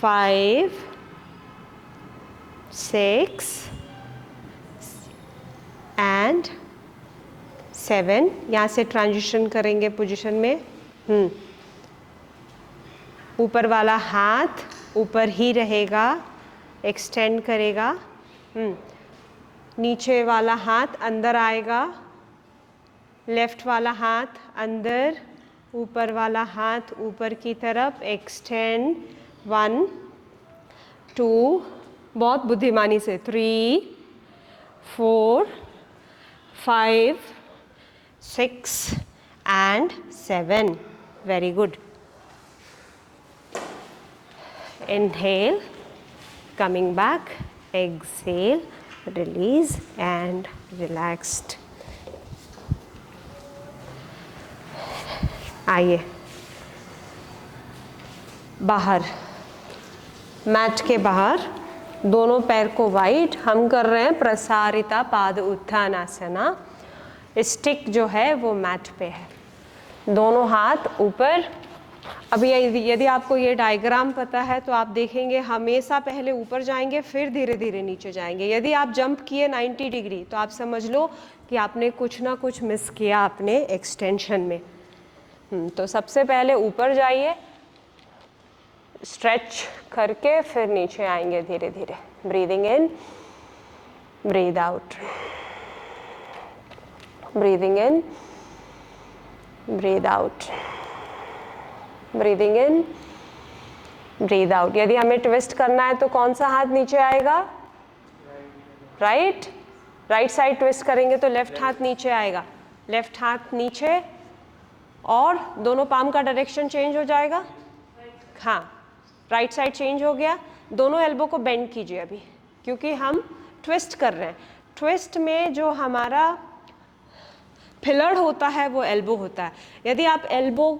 5 6 एंड 7। यहाँ से ट्रांजिशन करेंगे पोजीशन में। ऊपर वाला हाथ ऊपर ही रहेगा, एक्सटेंड करेगा। नीचे वाला हाथ अंदर आएगा, लेफ्ट वाला हाथ अंदर, ऊपर वाला हाथ ऊपर की तरफ, एक्सटेंड। 1 2, बहुत बुद्धिमानी से। 3 4 5 6 and 7। Very good. Inhale, coming back, exhale, release and relaxed। आइए बाहर, मैट के बाहर, दोनों पैर को वाइड। हम कर रहे हैं प्रसारिता पाद उत्थानासना। स्टिक जो है वो मैट पे है, दोनों हाथ ऊपर, अभी यदि आपको ये डायग्राम पता है तो आप देखेंगे हमेशा पहले ऊपर जाएंगे फिर धीरे धीरे नीचे जाएंगे। यदि आप जंप किए 90 डिग्री तो आप समझ लो कि आपने कुछ ना कुछ मिस किया अपने एक्सटेंशन में। तो सबसे पहले ऊपर जाइए, स्ट्रेच करके फिर नीचे आएंगे धीरे धीरे। Breathing in, breathe out, breathing in, breathe out, breathing in, breathe out. यदि हमें ट्विस्ट करना है तो कौन सा हाथ नीचे आएगा? राइट। राइट साइड ट्विस्ट करेंगे तो लेफ्ट हाथ नीचे आएगा, लेफ्ट हाथ नीचे, और दोनों पाम का डायरेक्शन चेंज हो जाएगा। हाँ, राइट साइड चेंज हो गया। दोनों एल्बो को बेंड कीजिए अभी, क्योंकि हम ट्विस्ट कर रहे हैं। ट्विस्ट में जो हमारा फिलर होता है वो एल्बो होता है। यदि आप एल्बो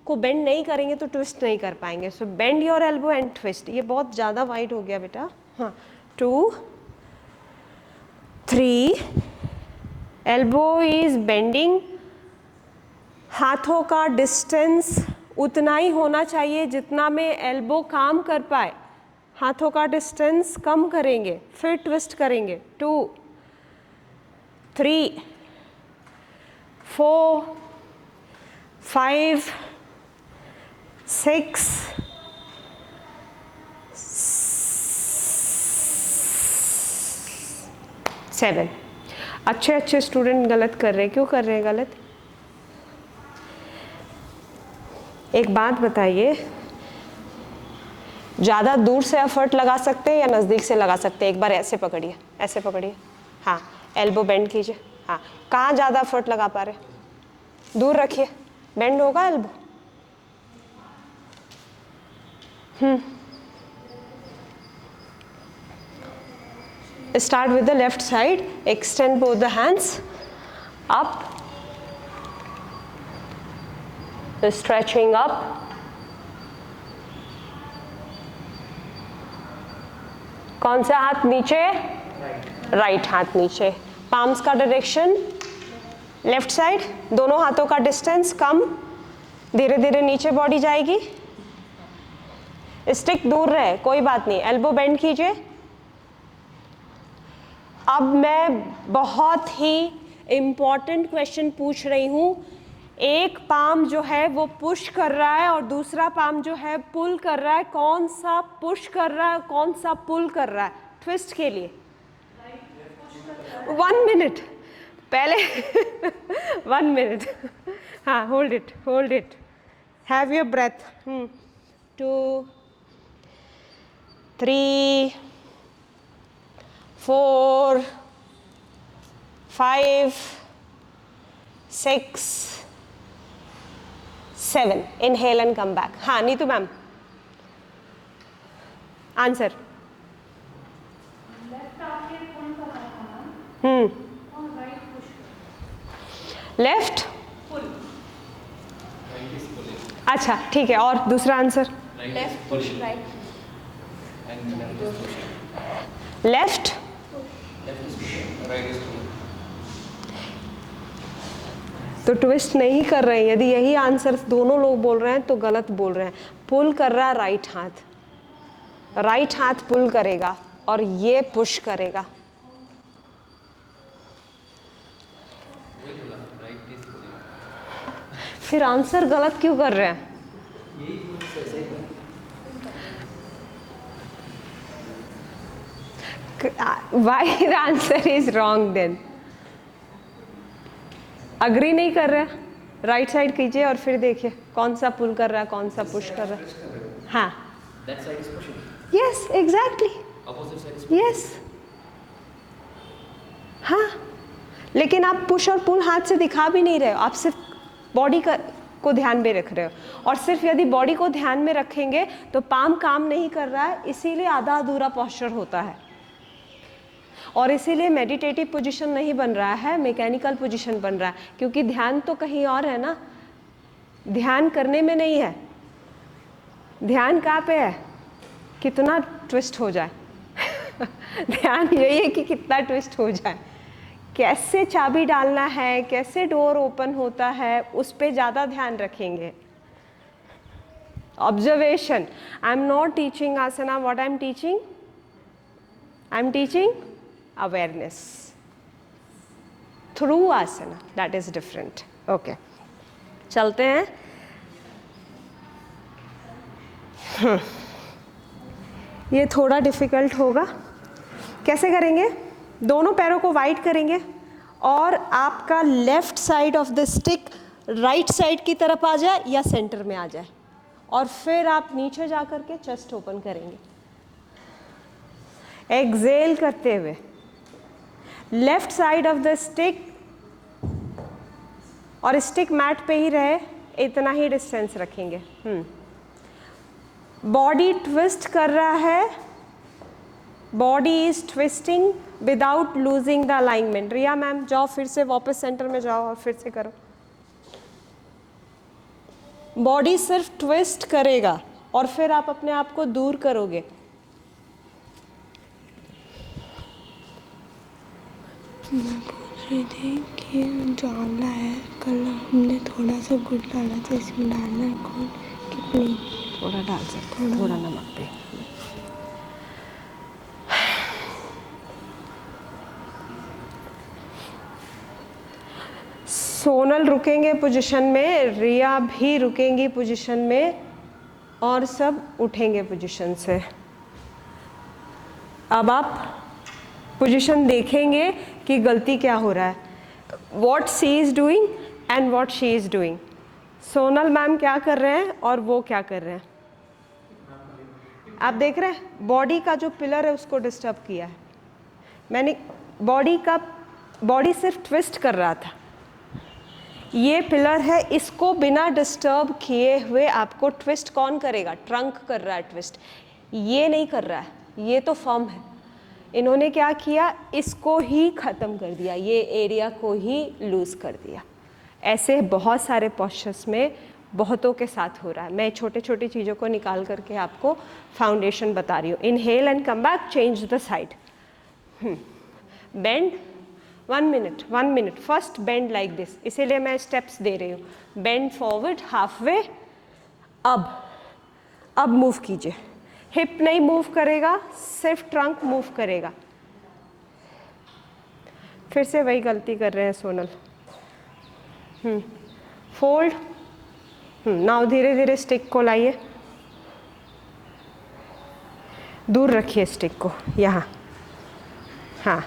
को बेंड नहीं करेंगे तो ट्विस्ट नहीं कर पाएंगे। So bend your elbow and twist. ये बहुत ज़्यादा वाइड हो गया बेटा। हाँ, 2 3, एल्बो इज बेंडिंग। हाथों का डिस्टेंस उतना ही होना चाहिए जितना में एल्बो काम कर पाए। हाथों का डिस्टेंस कम करेंगे फिर ट्विस्ट करेंगे। 2 3 4 5 6 7। अच्छे स्टूडेंट गलत कर रहे हैं। क्यों कर रहे हैं गलत? एक बात बताइए, ज़्यादा दूर से एफर्ट लगा सकते हैं या नज़दीक से लगा सकते हैं? एक बार ऐसे पकड़िए, ऐसे पकड़िए। हाँ, एल्बो बेंड कीजिए। हाँ, कहाँ ज़्यादा एफर्ट लगा पा रहे? दूर रखिए, बेंड होगा elbow. Start with the left side. Extend both the hands up. Stretching up. कौन सा हाथ नीचे? राइट हाथ नीचे। पाम्स का डायरेक्शन लेफ्ट साइड। दोनों हाथों का डिस्टेंस कम, धीरे धीरे नीचे बॉडी जाएगी। स्टिक दूर रहे, कोई बात नहीं। एल्बो बेंड कीजिए। अब मैं बहुत ही इम्पॉर्टेंट क्वेश्चन पूछ रही हूँ। एक पाम जो है वो पुश कर रहा है और दूसरा पाम जो है पुल कर रहा है। कौन सा पुश कर रहा है, कौन सा पुल कर रहा है ट्विस्ट के लिए? 1 मिनट पहले 1 मिनट। हाँ, hold it, have your breath. 2 3 4 5 6 7। Inhale and come back. हाँ, नीतू मैम, आंसर। लेफ्ट। अच्छा ठीक है, और दूसरा answer? Left push right. Left तो ट्विस्ट नहीं कर रहे हैं। यदि यही आंसर दोनों लोग बोल रहे हैं तो गलत बोल रहे हैं। पुल कर रहा है राइट हाथ, राइट हाथ पुल करेगा और ये पुश करेगा। फिर आंसर गलत क्यों कर रहे हैं? Why the answer is wrong then? Agree नहीं कर रहे हैं? राइट साइड कीजिए और फिर देखिए कौन सा पुल कर रहा है, कौन सा पुश कर रहा है। हाँ, यस एग्जैक्टली, यस। हाँ, लेकिन आप पुश और पुल हाथ से दिखा भी नहीं रहे हो, आप सिर्फ बॉडी को ध्यान में रख रहे हो। और सिर्फ यदि बॉडी को ध्यान में रखेंगे तो पाम काम नहीं कर रहा है, इसीलिए आधा अधूरा पोस्चर होता है और इसीलिए मेडिटेटिव पोजीशन नहीं बन रहा है, मैकेनिकल पोजीशन बन रहा है। क्योंकि ध्यान तो कहीं और है ना, ध्यान करने में नहीं है। ध्यान कहाँ पे है? कितना ट्विस्ट हो जाए ध्यान यही है कि कितना ट्विस्ट हो जाए, कैसे चाबी डालना है, कैसे डोर ओपन होता है, उस पे ज़्यादा ध्यान रखेंगे। Observation. I am not teaching asana. What I am teaching? I am teaching awareness through asana. That is different. Okay. चलते हैं. ये थोड़ा डिफिकल्ट होगा. कैसे करेंगे? दोनों पैरों को वाइड करेंगे और आपका left side of the stick right side की तरफ आ जाए या सेंटर में आ जाए, और फिर आप नीचे जा कर के चेस्ट ओपन करेंगे. एक्सेल करते हुए left side of the stick, और स्टिक मैट पे ही रहे, इतना ही डिस्टेंस रखेंगे. बॉडी ट्विस्ट कर रहा है. Body is twisting without losing the alignment. Riya ma'am जाओ, फिर से वापस सेंटर में जाओ और फिर से करो. बॉडी सिर्फ ट्विस्ट करेगा और फिर आप अपने आप को दूर करोगे. मैं पूछ रही थी कि जो आंवला है, कल हमने थोड़ा सा गुड़ डाला था, इसमें डालना है कौन कितनी? थोड़ा डाल सकते हैं, थोड़ा नमक पे. सोनल रुकेंगे पोजीशन में, रिया भी रुकेंगी पोजीशन में, और सब उठेंगे पोजीशन से. अब आप पोजीशन देखेंगे कि गलती क्या हो रहा है. What she is doing and what she is doing. Sonal ma'am क्या कर रहे हैं और वो क्या कर रहे हैं. आप देख रहे हैं बॉडी का जो पिलर है उसको डिस्टर्ब किया है मैंने. बॉडी सिर्फ ट्विस्ट कर रहा था. ये पिलर है, इसको बिना डिस्टर्ब किए हुए आपको ट्विस्ट कौन करेगा? ट्रंक कर रहा है ट्विस्ट, ये नहीं कर रहा है. ये तो फर्म है. इन्होंने क्या किया? इसको ही ख़त्म कर दिया, ये एरिया को ही लूज़ कर दिया. ऐसे बहुत सारे पोस्चर्स में बहुतों के साथ हो रहा है. मैं छोटे छोटी चीज़ों को निकाल करके आपको फाउंडेशन बता रही हूँ. Inhale and come back, change the side. Bend. 1 minute. First bend like this, इसीलिए मैं स्टेप्स दे रही हूँ. Bend forward half way. अब मूव कीजिए. हिप नहीं मूव करेगा, सिर्फ ट्रंक मूव करेगा. फिर से वही गलती कर रहे हैं सोनल. फोल्ड. नाउ धीरे धीरे स्टिक को लाइए, दूर रखिए स्टिक को यहाँ. हाँ,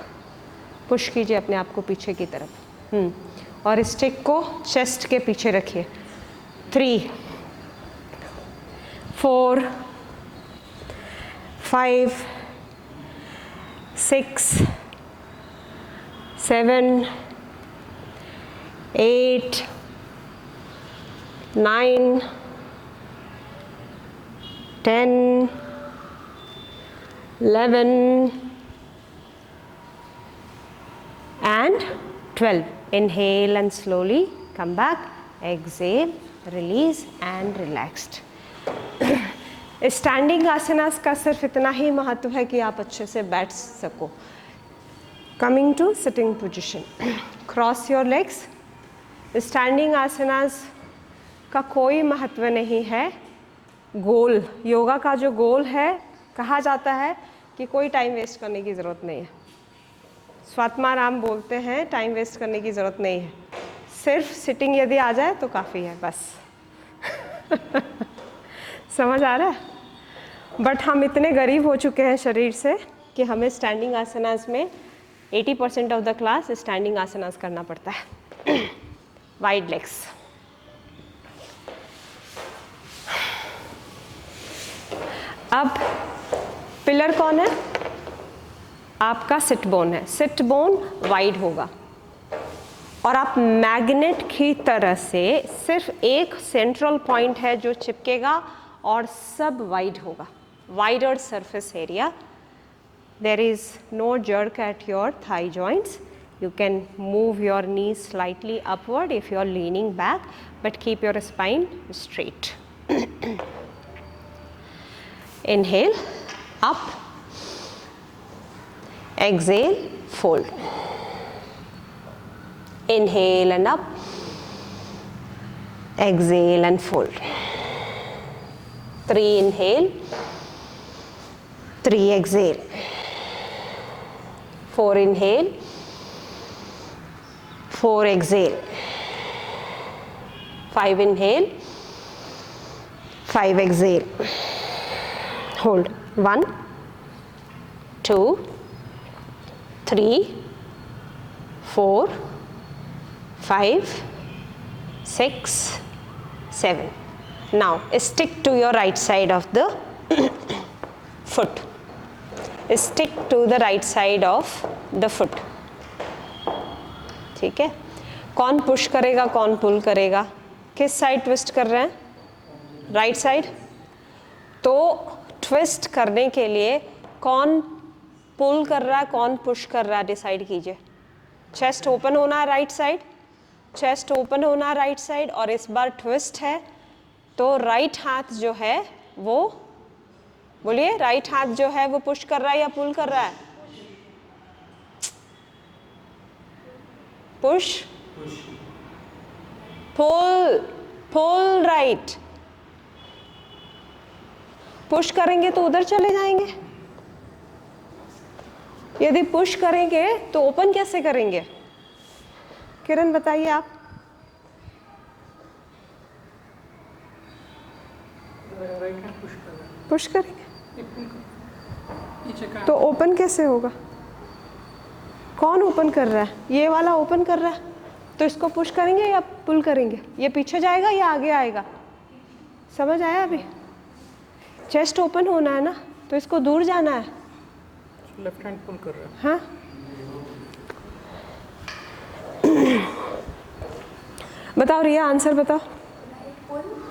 पुश कीजिए अपने आप को पीछे की तरफ. और स्टिक को चेस्ट के पीछे रखिए. 3 4 5 6 7 8 9 10 11 and 12. Inhale and slowly come back. Exhale, release and relaxed. Standing asanas का सिर्फ इतना ही महत्व है कि आप अच्छे से बैठ सको. Coming to sitting position, cross your legs. Standing asanas का कोई महत्व नहीं है. गोल, योगा का जो गोल है, कहा जाता है कि कोई टाइम वेस्ट करने की ज़रूरत नहीं है. स्वात्माराम बोलते हैं टाइम वेस्ट करने की ज़रूरत नहीं है, सिर्फ सिटिंग यदि आ जाए तो काफ़ी है बस. समझ आ रहा है? बट हम इतने गरीब हो चुके हैं शरीर से कि हमें स्टैंडिंग आसनास में 80% ऑफ द क्लास स्टैंडिंग आसनास करना पड़ता है. Wide legs. अब पिलर कौन है? आपका सिट बोन है. सिट बोन वाइड होगा और आप मैग्नेट की तरह से सिर्फ एक सेंट्रल पॉइंट है जो चिपकेगा और सब वाइड होगा. Wider surface area. There is no jerk at your thigh joints. You can move your knees slightly upward if you are leaning back, but keep your spine straight. Inhale, up. Exhale, fold. Inhale and up. Exhale and fold. 3 inhale, 3 exhale, 4 inhale, 4 exhale, 5 inhale, 5 exhale, hold 1 2 3 4 5 6 7. Now stick to your right side of the foot. Stick to the right side of the foot. ठीक है, कौन push करेगा कौन पुल करेगा, किस side twist कर रहे हैं, राइट साइड। तो ट्विस्ट करने के लिए कौन पुल कर रहा है कौन पुश कर रहा है डिसाइड कीजिए। चेस्ट ओपन होना है राइट साइड, चेस्ट ओपन होना है राइट साइड, और इस बार ट्विस्ट है तो राइट हाथ जो है वो, बोलिए, राइट हाथ जो है वो पुश कर रहा है या पुल कर रहा है? पुश, पुल, पुल राइट। पुश करेंगे तो उधर चले जाएंगे, यदि पुश करेंगे तो ओपन कैसे करेंगे? किरण बताइए आप। पुश करेंगे तो ओपन कैसे होगा? कौन ओपन कर रहा है? ये वाला ओपन कर रहा है, तो इसको पुश करेंगे या पुल करेंगे? ये पीछे जाएगा या आगे आएगा? समझ आया अभी? चेस्ट ओपन होना है ना, तो इसको दूर जाना है, लेफ्ट हैंड पुल कर रहा है। हाँ बताओ रिया, आंसर बताओ।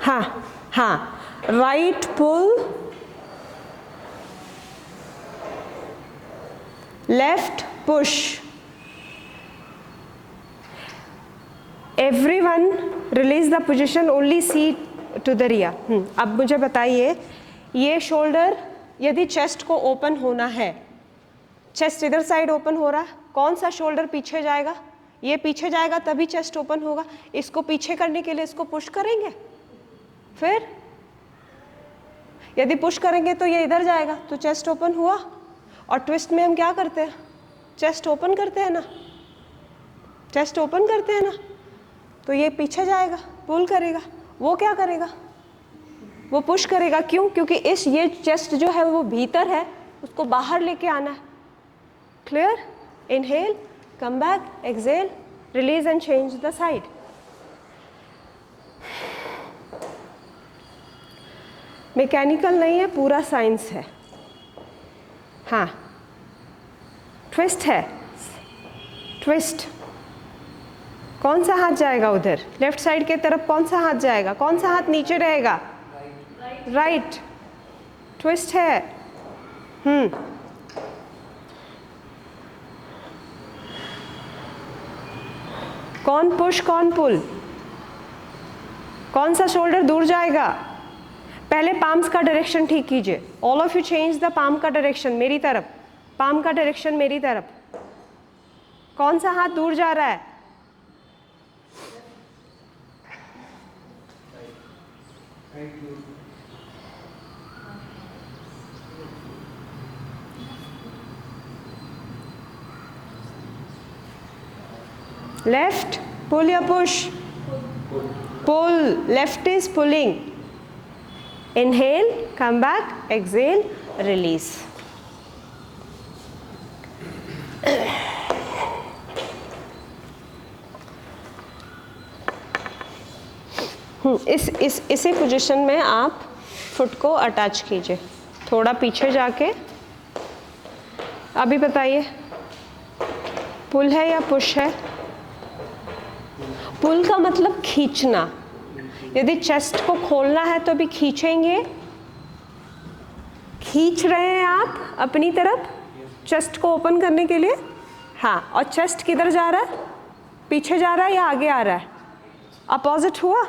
हाँ हाँ, right pull, left push. Everyone release the position, only see to the Riya. अब मुझे बताइए, ये शोल्डर यदि चेस्ट को ओपन होना है, चेस्ट इधर साइड ओपन हो रहा है, कौन सा शोल्डर पीछे जाएगा? ये पीछे जाएगा तभी चेस्ट ओपन होगा। इसको पीछे करने के लिए इसको पुश करेंगे, फिर यदि पुश करेंगे तो ये इधर जाएगा, तो चेस्ट ओपन हुआ। और ट्विस्ट में हम क्या करते हैं? चेस्ट ओपन करते हैं ना, चेस्ट ओपन करते हैं ना, तो ये पीछे जाएगा, पुल करेगा। वो क्या करेगा? वो पुश करेगा। क्यों? क्योंकि इस ये चेस्ट जो है वो भीतर है, उसको बाहर लेके आना है। Clear? Inhale, come back, exhale, release and change the side. Mechanical नहीं है, पूरा साइंस है। हाँ, ट्विस्ट है, ट्विस्ट। कौन सा हाथ जाएगा उधर? लेफ्ट साइड के तरफ कौन सा हाथ जाएगा? कौन सा हाथ नीचे रहेगा? राइट। ट्विस्ट है। कौन पुश कौन पुल? कौन सा शोल्डर दूर जाएगा? पहले पाम्स का डायरेक्शन ठीक कीजिए। All of you change the palm का डायरेक्शन, मेरी तरफ, पाम का डायरेक्शन मेरी तरफ। कौन सा हाथ दूर जा रहा है? लेफ्ट, पुल या push? Pull, left is pulling. Inhale, come back, exhale, release. इसी पोजीशन में आप फुट को अटैच कीजिए, थोड़ा पीछे जाके। अभी बताइए, पुल है या पुश है? पुल का मतलब खींचना। यदि चेस्ट को खोलना है तो अभी खींचेंगे, खींच रहे हैं आप अपनी तरफ चेस्ट को ओपन करने के लिए। हाँ, और चेस्ट किधर जा रहा है? पीछे जा रहा है या आगे आ रहा है? अपोजिट हुआ।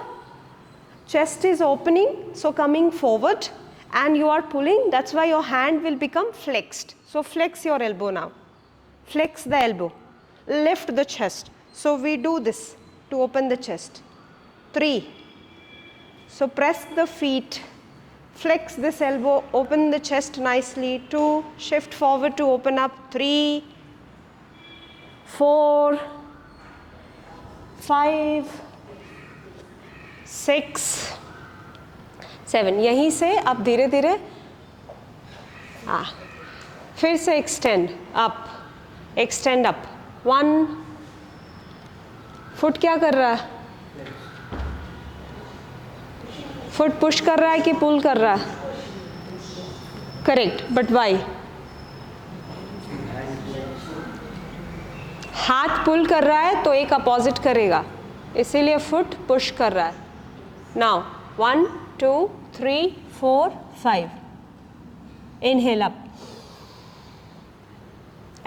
Chest is opening, so coming forward, and you are pulling, that's why your hand will become flexed. So flex your elbow now. Flex the elbow. Lift the chest. So we do this to open the chest. 3. So press the feet flex this elbow, open the chest nicely, 2, shift forward to open up, 3, 4, 5, 6, 7. यहीं से आप धीरे धीरे फिर से extend up, 1, foot क्या कर रहा है, फुट पुश कर रहा है कि पुल कर रहा है, करेक्ट, बट वाई, हाथ पुल कर रहा है तो एक अपोजिट करेगा, इसीलिए फुट पुश कर रहा है. Now 1, 2, 3, 4, 5. Inhale up,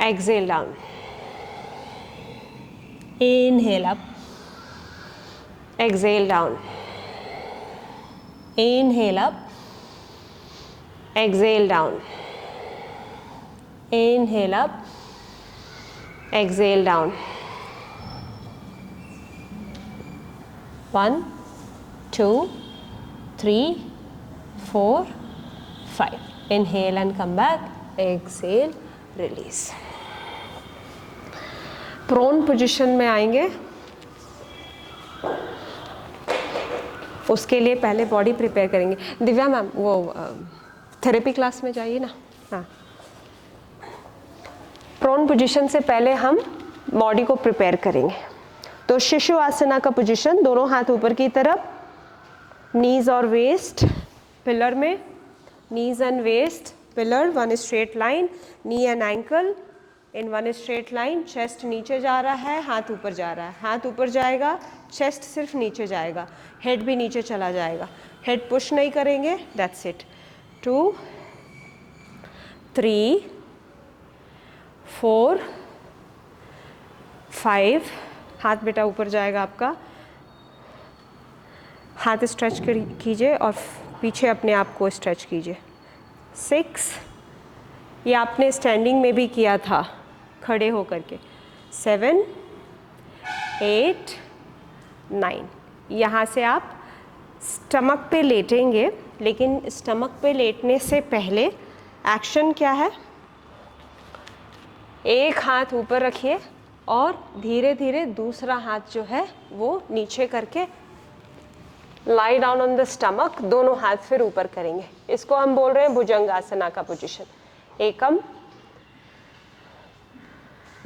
exhale down, inhale up, exhale down, inhale up, exhale down, inhale up, exhale down. 1, 2, 3, 4, 5. Inhale and come back, exhale, release. Prone position में आएंगे, उसके लिए पहले बॉडी प्रिपेयर करेंगे. दिव्या मैम वो थेरेपी क्लास में जाइए ना. हाँ, प्रोन पोजीशन से पहले हम बॉडी को प्रिपेयर करेंगे. तो शिशु आसना का पोजीशन, दोनों हाथ ऊपर की तरफ, नीज और वेस्ट पिलर में, knees and waist pillar, 1 straight line, knee and ankle in 1 straight line, chest नीचे जा रहा है, हाथ ऊपर जा रहा है, हाथ ऊपर जाएगा, चेस्ट सिर्फ नीचे जाएगा, हेड भी नीचे चला जाएगा, हेड पुश नहीं करेंगे. That's it. 2, 3, 4, 5. हाथ बेटा ऊपर जाएगा आपका, हाथ स्ट्रेच कीजिए और पीछे अपने आप को स्ट्रेच कीजिए. 6, ये आपने स्टैंडिंग में भी किया था खड़े होकर के. 7, 8, 9. यहाँ से आप स्टमक पे लेटेंगे, लेकिन स्टमक पे लेटने से पहले एक्शन क्या है, एक हाथ ऊपर रखिए और धीरे धीरे दूसरा हाथ जो है वो नीचे करके lie down on the stomach, दोनों हाथ फिर ऊपर करेंगे. इसको हम बोल रहे हैं भुजंगासना का पोजीशन. एकम,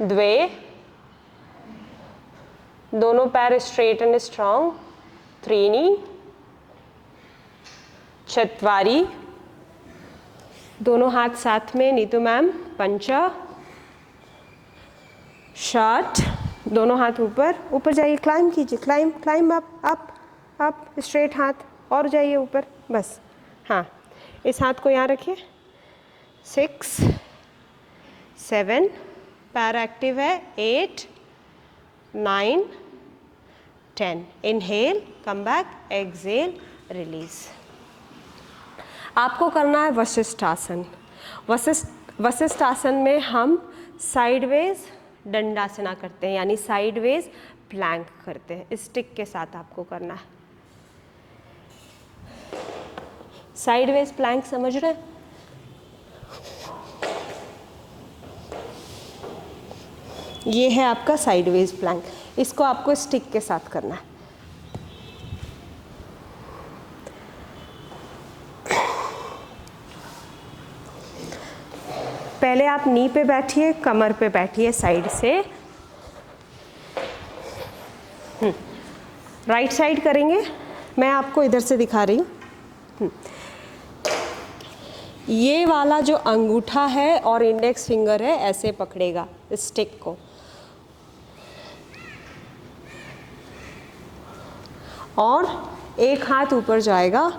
द्वे, दोनों पैर स्ट्रेट एंड स्ट्रांग, त्रीनी, चत्वारी, दोनों हाथ साथ में, नीतू मैम, पंचा, षट, दोनों हाथ ऊपर, ऊपर जाइए, क्लाइंब कीजिए, क्लाइंब अप, स्ट्रेट हाथ, और जाइए ऊपर, बस. हाँ, इस हाथ को यहाँ रखिए. 6, 7, पैर एक्टिव है. 8, 9, 10. Inhale, come back, exhale, release. आपको करना है वशिष्ठ आसन. वशिष्ठ आसन में हम साइडवेज दंडासना करते हैं, यानी साइडवेज प्लैंक करते हैं. स्टिक के साथ आपको करना है. साइडवेज प्लैंक समझ रहे हैं? ये है आपका साइडवेज प्लैंक. इसको आपको स्टिक के साथ करना है. पहले आप नी पे बैठिए, कमर पे बैठिए साइड से. राइट साइड करेंगे, मैं आपको इधर से दिखा रही हूँ. ये वाला जो अंगूठा है और इंडेक्स फिंगर है ऐसे पकड़ेगा स्टिक को, और एक हाथ ऊपर जाएगा.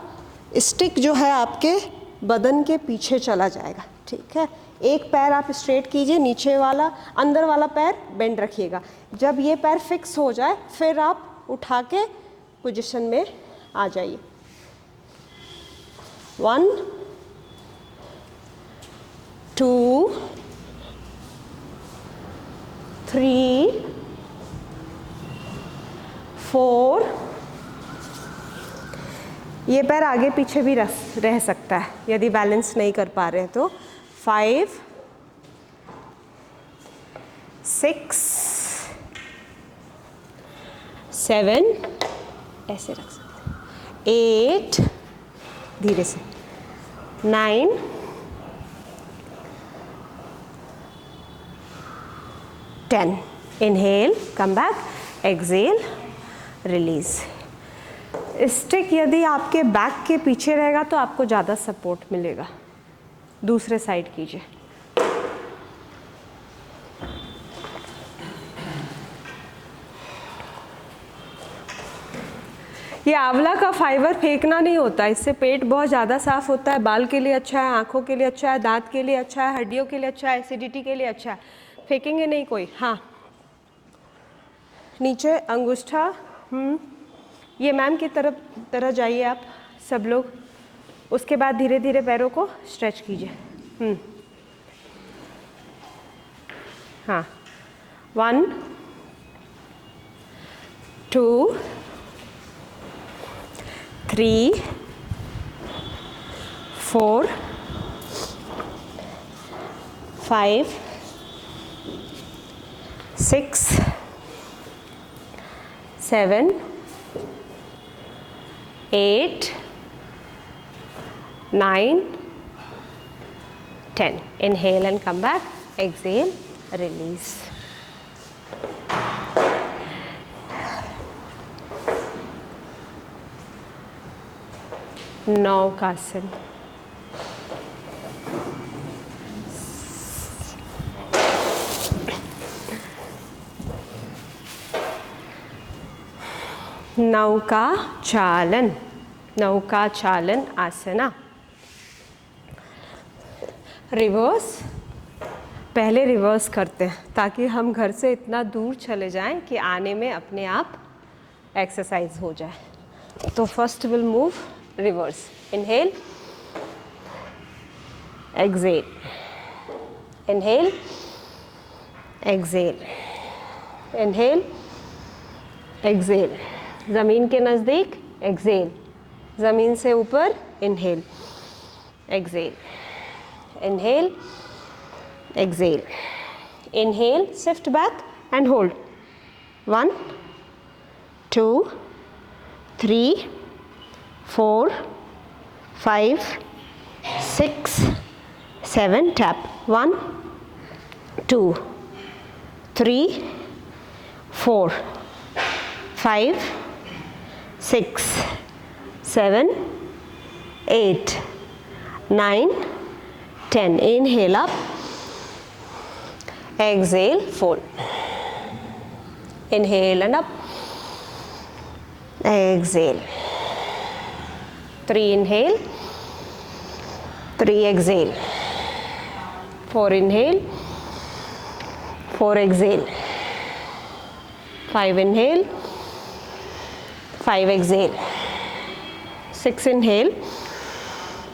स्टिक जो है आपके बदन के पीछे चला जाएगा. ठीक है, एक पैर आप स्ट्रेट कीजिए, नीचे वाला, अंदर वाला पैर बेंड रखिएगा. जब ये पैर फिक्स हो जाए फिर आप उठा के पोजीशन में आ जाइए. 1, 2, 3, 4, ये पैर आगे पीछे भी रह सकता है यदि बैलेंस नहीं कर पा रहे हैं तो। 5 6 7 ऐसे रख सकते हैं, 8 धीरे से, 9 10। Inhale, come back, exhale, release. Stick यदि आपके बैक के पीछे रहेगा तो आपको ज़्यादा सपोर्ट मिलेगा। दूसरे साइड कीजिए। ये आंवला का फाइबर फेंकना नहीं होता, इससे पेट बहुत ज़्यादा साफ होता है, बाल के लिए अच्छा है, आँखों के लिए अच्छा है, दांत के लिए अच्छा है, हड्डियों के लिए अच्छा है, एसिडिटी के लिए अच्छा है। फेंकेंगे नहीं कोई। हाँ, नीचे अंगूठा, ये मैम की तरह जाइए आप सब लोग। उसके बाद धीरे धीरे पैरों को स्ट्रेच कीजिए। हाँ, 1 2 3 4 5 6 7 8 9 10. Inhale and come back. Exhale, release. नौकासन। नौका चालन, नौका चालन आसना। रिवर्स, पहले रिवर्स करते हैं ताकि हम घर से इतना दूर चले जाएं कि आने में अपने आप एक्सरसाइज हो जाए। तो first will move reverse. Inhale, exhale, inhale, exhale, inhale, exhale. ज़मीन के नज़दीक, एक्सेल, ज़मीन से ऊपर, inhale, exhale, inhale, exhale, inhale, shift back and hold. 1 2 3 4 5 6 7. Tap. 1 2 3 4 5 6 7 8 9 10. Inhale up, exhale, fold. Inhale and up, exhale. 3 inhale, 3 exhale, 4 inhale, 4 exhale, 5 inhale, 5 exhale, 6 inhale,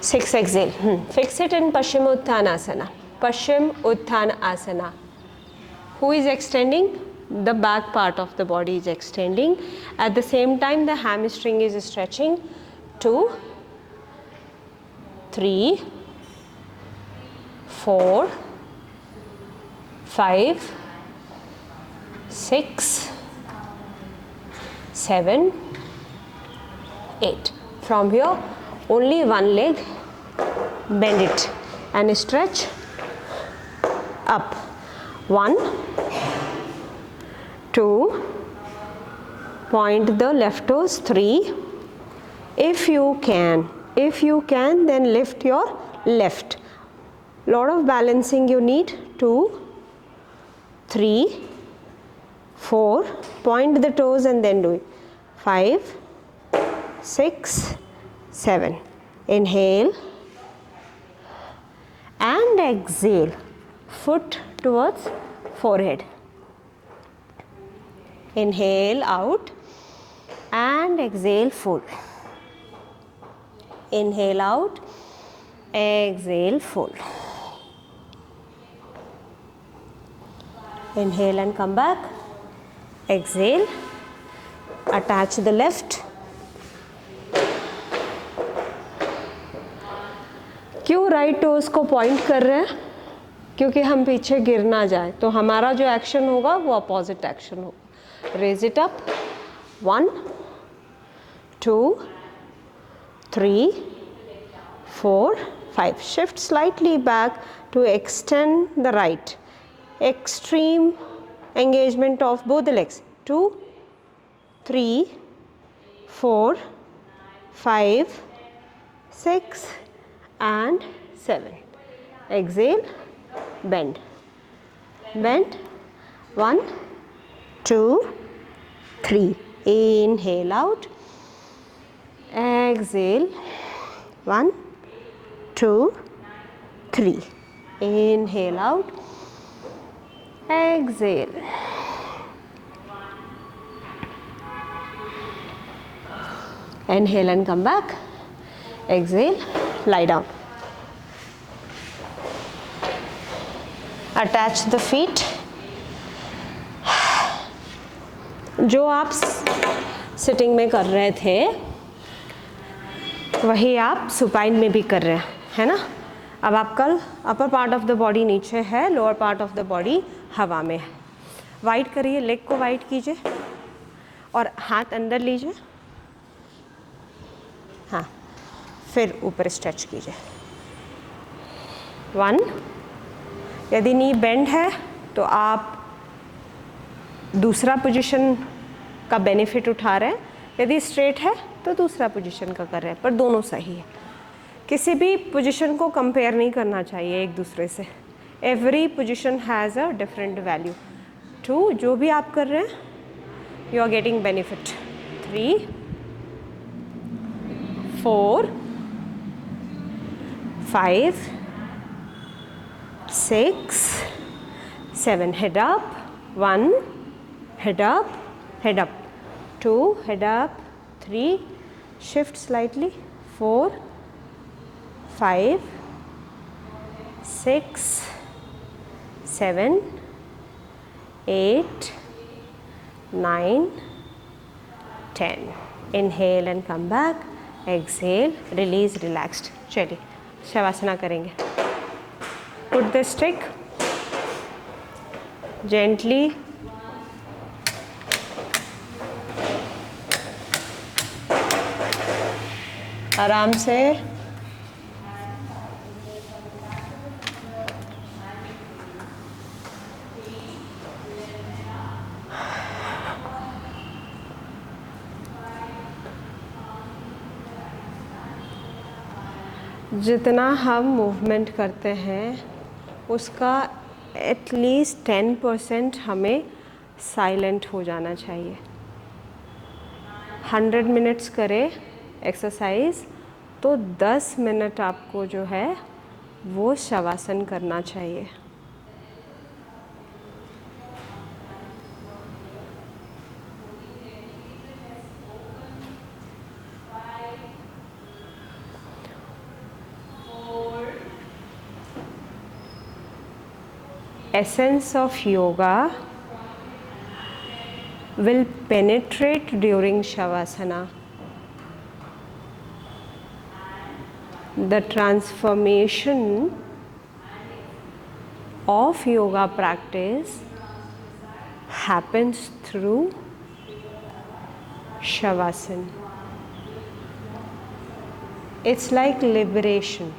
6 exhale. Fix it in Paschim Uttanasana. Paschim Uttanasana. Who is extending? The back part of the body is extending. At the same time, the hamstring is stretching. 2 3 4 5 6 7 8. From here, only one leg, bend it and stretch up. 1 2, point the left toes. 3. If you can, then lift your left. Lot of balancing you need. 2 3 4, point the toes and then do it. 5 6 7. Inhale and exhale, foot towards forehead. Inhale out and exhale full. Inhale out, exhale full. Inhale and come back. Exhale, attach the left. क्यों right toes को point कर रहे हैं? क्योंकि हम पीछे गिर ना जाए, तो हमारा जो एक्शन होगा वो अपोजिट एक्शन होगा। Raise it up, 1 2 3 4 5. Shift slightly back to extend the right. Extreme engagement of both the legs. 2 3 4 5 6 and 7. Exhale, bend, bend, 1 2 3. Inhale out, exhale, 1 2 3. Inhale out, exhale, inhale and come back, exhale, lie down. Attach the feet. जो आप sitting में कर रहे थे वही आप supine में भी कर रहे हैं, है ना? अब आपका अपर पार्ट ऑफ द बॉडी नीचे है, lower part of the body हवा में है। वाइड करिए, लेग को वाइड कीजिए और हाथ अंदर लीजिए, हाँ, फिर ऊपर स्ट्रेच कीजिए। 1. यदि नी बेंड है तो आप दूसरा पोजीशन का बेनिफिट उठा रहे हैं, यदि स्ट्रेट है तो दूसरा पोजीशन का कर रहे हैं, पर दोनों सही है। किसी भी पोजीशन को कंपेयर नहीं करना चाहिए एक दूसरे से। Every position has a different value. 2, जो भी आप कर रहे हैं you are getting benefit. 3 4 5 6 7. Head up, 1, head up, head up, 2, head up, 3, shift slightly, 4 5 6 7 8 9 10. Inhale and come back, exhale, release, relaxed. चलिए शवासना करेंगे। Put the stick gently, आराम से, जितना हम मूवमेंट करते हैं उसका एटलीस्ट 10% हमें साइलेंट हो जाना चाहिए। 100 मिनट्स करें एक्सरसाइज तो 10 मिनट आपको जो है वो शवासन करना चाहिए। Essence of yoga will penetrate during Shavasana. The transformation of yoga practice happens through Shavasana. It's like liberation.